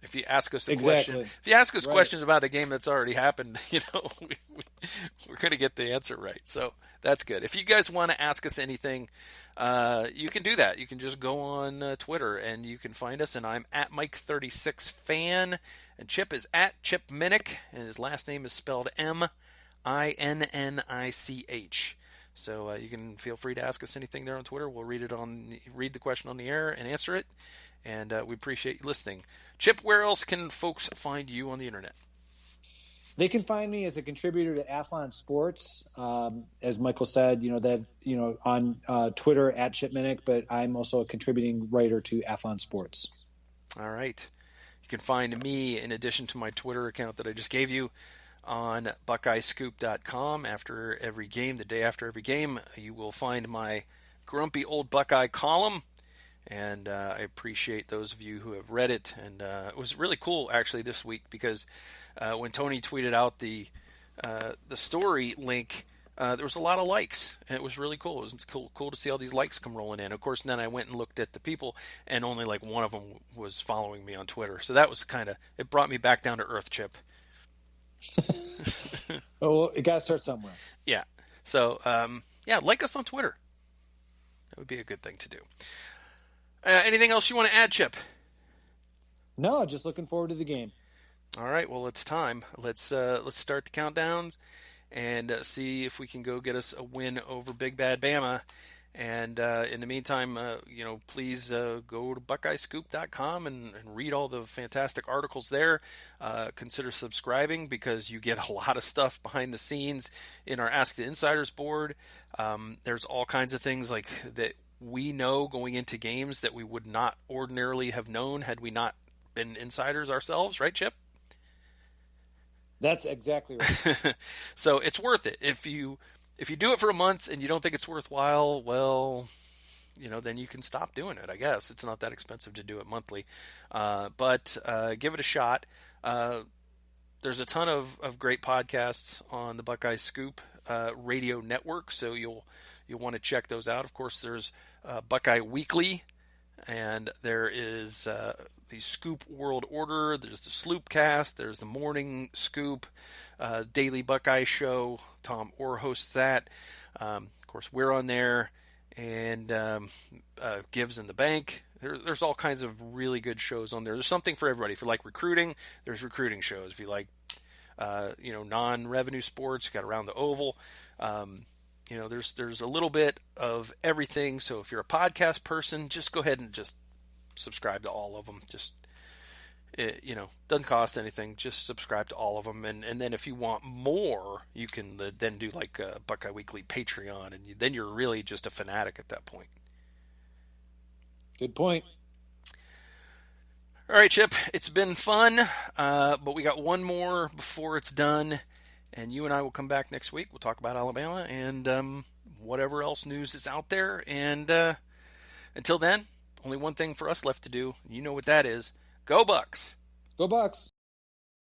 A: If you ask us a question, if you ask us questions about a game that's already happened, we're going to get the answer right. So that's good. If you guys want to ask us anything, you can do that. You can just go on Twitter and you can find us. And I'm at Mike36Fan, and Chip is at Chip Minnich, and his last name is spelled Minnich. So you can feel free to ask us anything there on Twitter. We'll read the question on the air and answer it. And we appreciate you listening. Chip, where else can folks find you on the internet?
B: They can find me as a contributor to Athlon Sports. As Michael said, on Twitter at Chip Minnich, but I'm also a contributing writer to Athlon Sports.
A: All right. You can find me, in addition to my Twitter account that I just gave you, on BuckeyeScoop.com. After every game, the day after every game, you will find my grumpy old Buckeye column. And I appreciate those of you who have read it. And it was really cool, actually, this week, because when Tony tweeted out the story link, there was a lot of likes, and it was really cool. It was cool to see all these likes come rolling in. Of course, then I went and looked at the people, and only like one of them was following me on Twitter. So that was it brought me back down to earth, Chip.
B: Well, it got to start somewhere.
A: Yeah. So, like us on Twitter. That would be a good thing to do. Anything else you want to add, Chip?
B: No, just looking forward to the game.
A: All right, well, it's time. Let's start the countdowns and see if we can go get us a win over Big Bad Bama. And in the meantime, please go to BuckeyeScoop.com and read all the fantastic articles there. Consider subscribing because you get a lot of stuff behind the scenes in our Ask the Insiders board. There's all kinds of things like that we know going into games that we would not ordinarily have known had we not been insiders ourselves, right, Chip?
B: That's exactly right.
A: So it's worth it. If you do it for a month and you don't think it's worthwhile, well, then you can stop doing it, I guess. It's not that expensive to do it monthly. But give it a shot. There's a ton of great podcasts on the Buckeye Scoop radio network, so you'll want to check those out. Of course, there's Buckeye Weekly, and there is the Scoop World Order. There's the Sloopcast. There's the Morning Scoop, Daily Buckeye Show. Tom Orr hosts that. Of course, we're on there, and Gives in the Bank. There's all kinds of really good shows on there. There's something for everybody. If you like recruiting, there's recruiting shows. If you like, non-revenue sports, you got Around the Oval. There's a little bit of everything. So if you're a podcast person, just go ahead and just subscribe to all of them. Just, doesn't cost anything. Just subscribe to all of them. And then if you want more, you can then do like Buckeye Weekly Patreon. And then you're really just a fanatic at that point.
B: Good point.
A: All right, Chip, it's been fun, but we got one more before it's done, and you and I will come back next week. We'll talk about Alabama and whatever else news is out there, and until then, only one thing for us left to do. You know what that is. Go Bucks!
B: Go Bucks!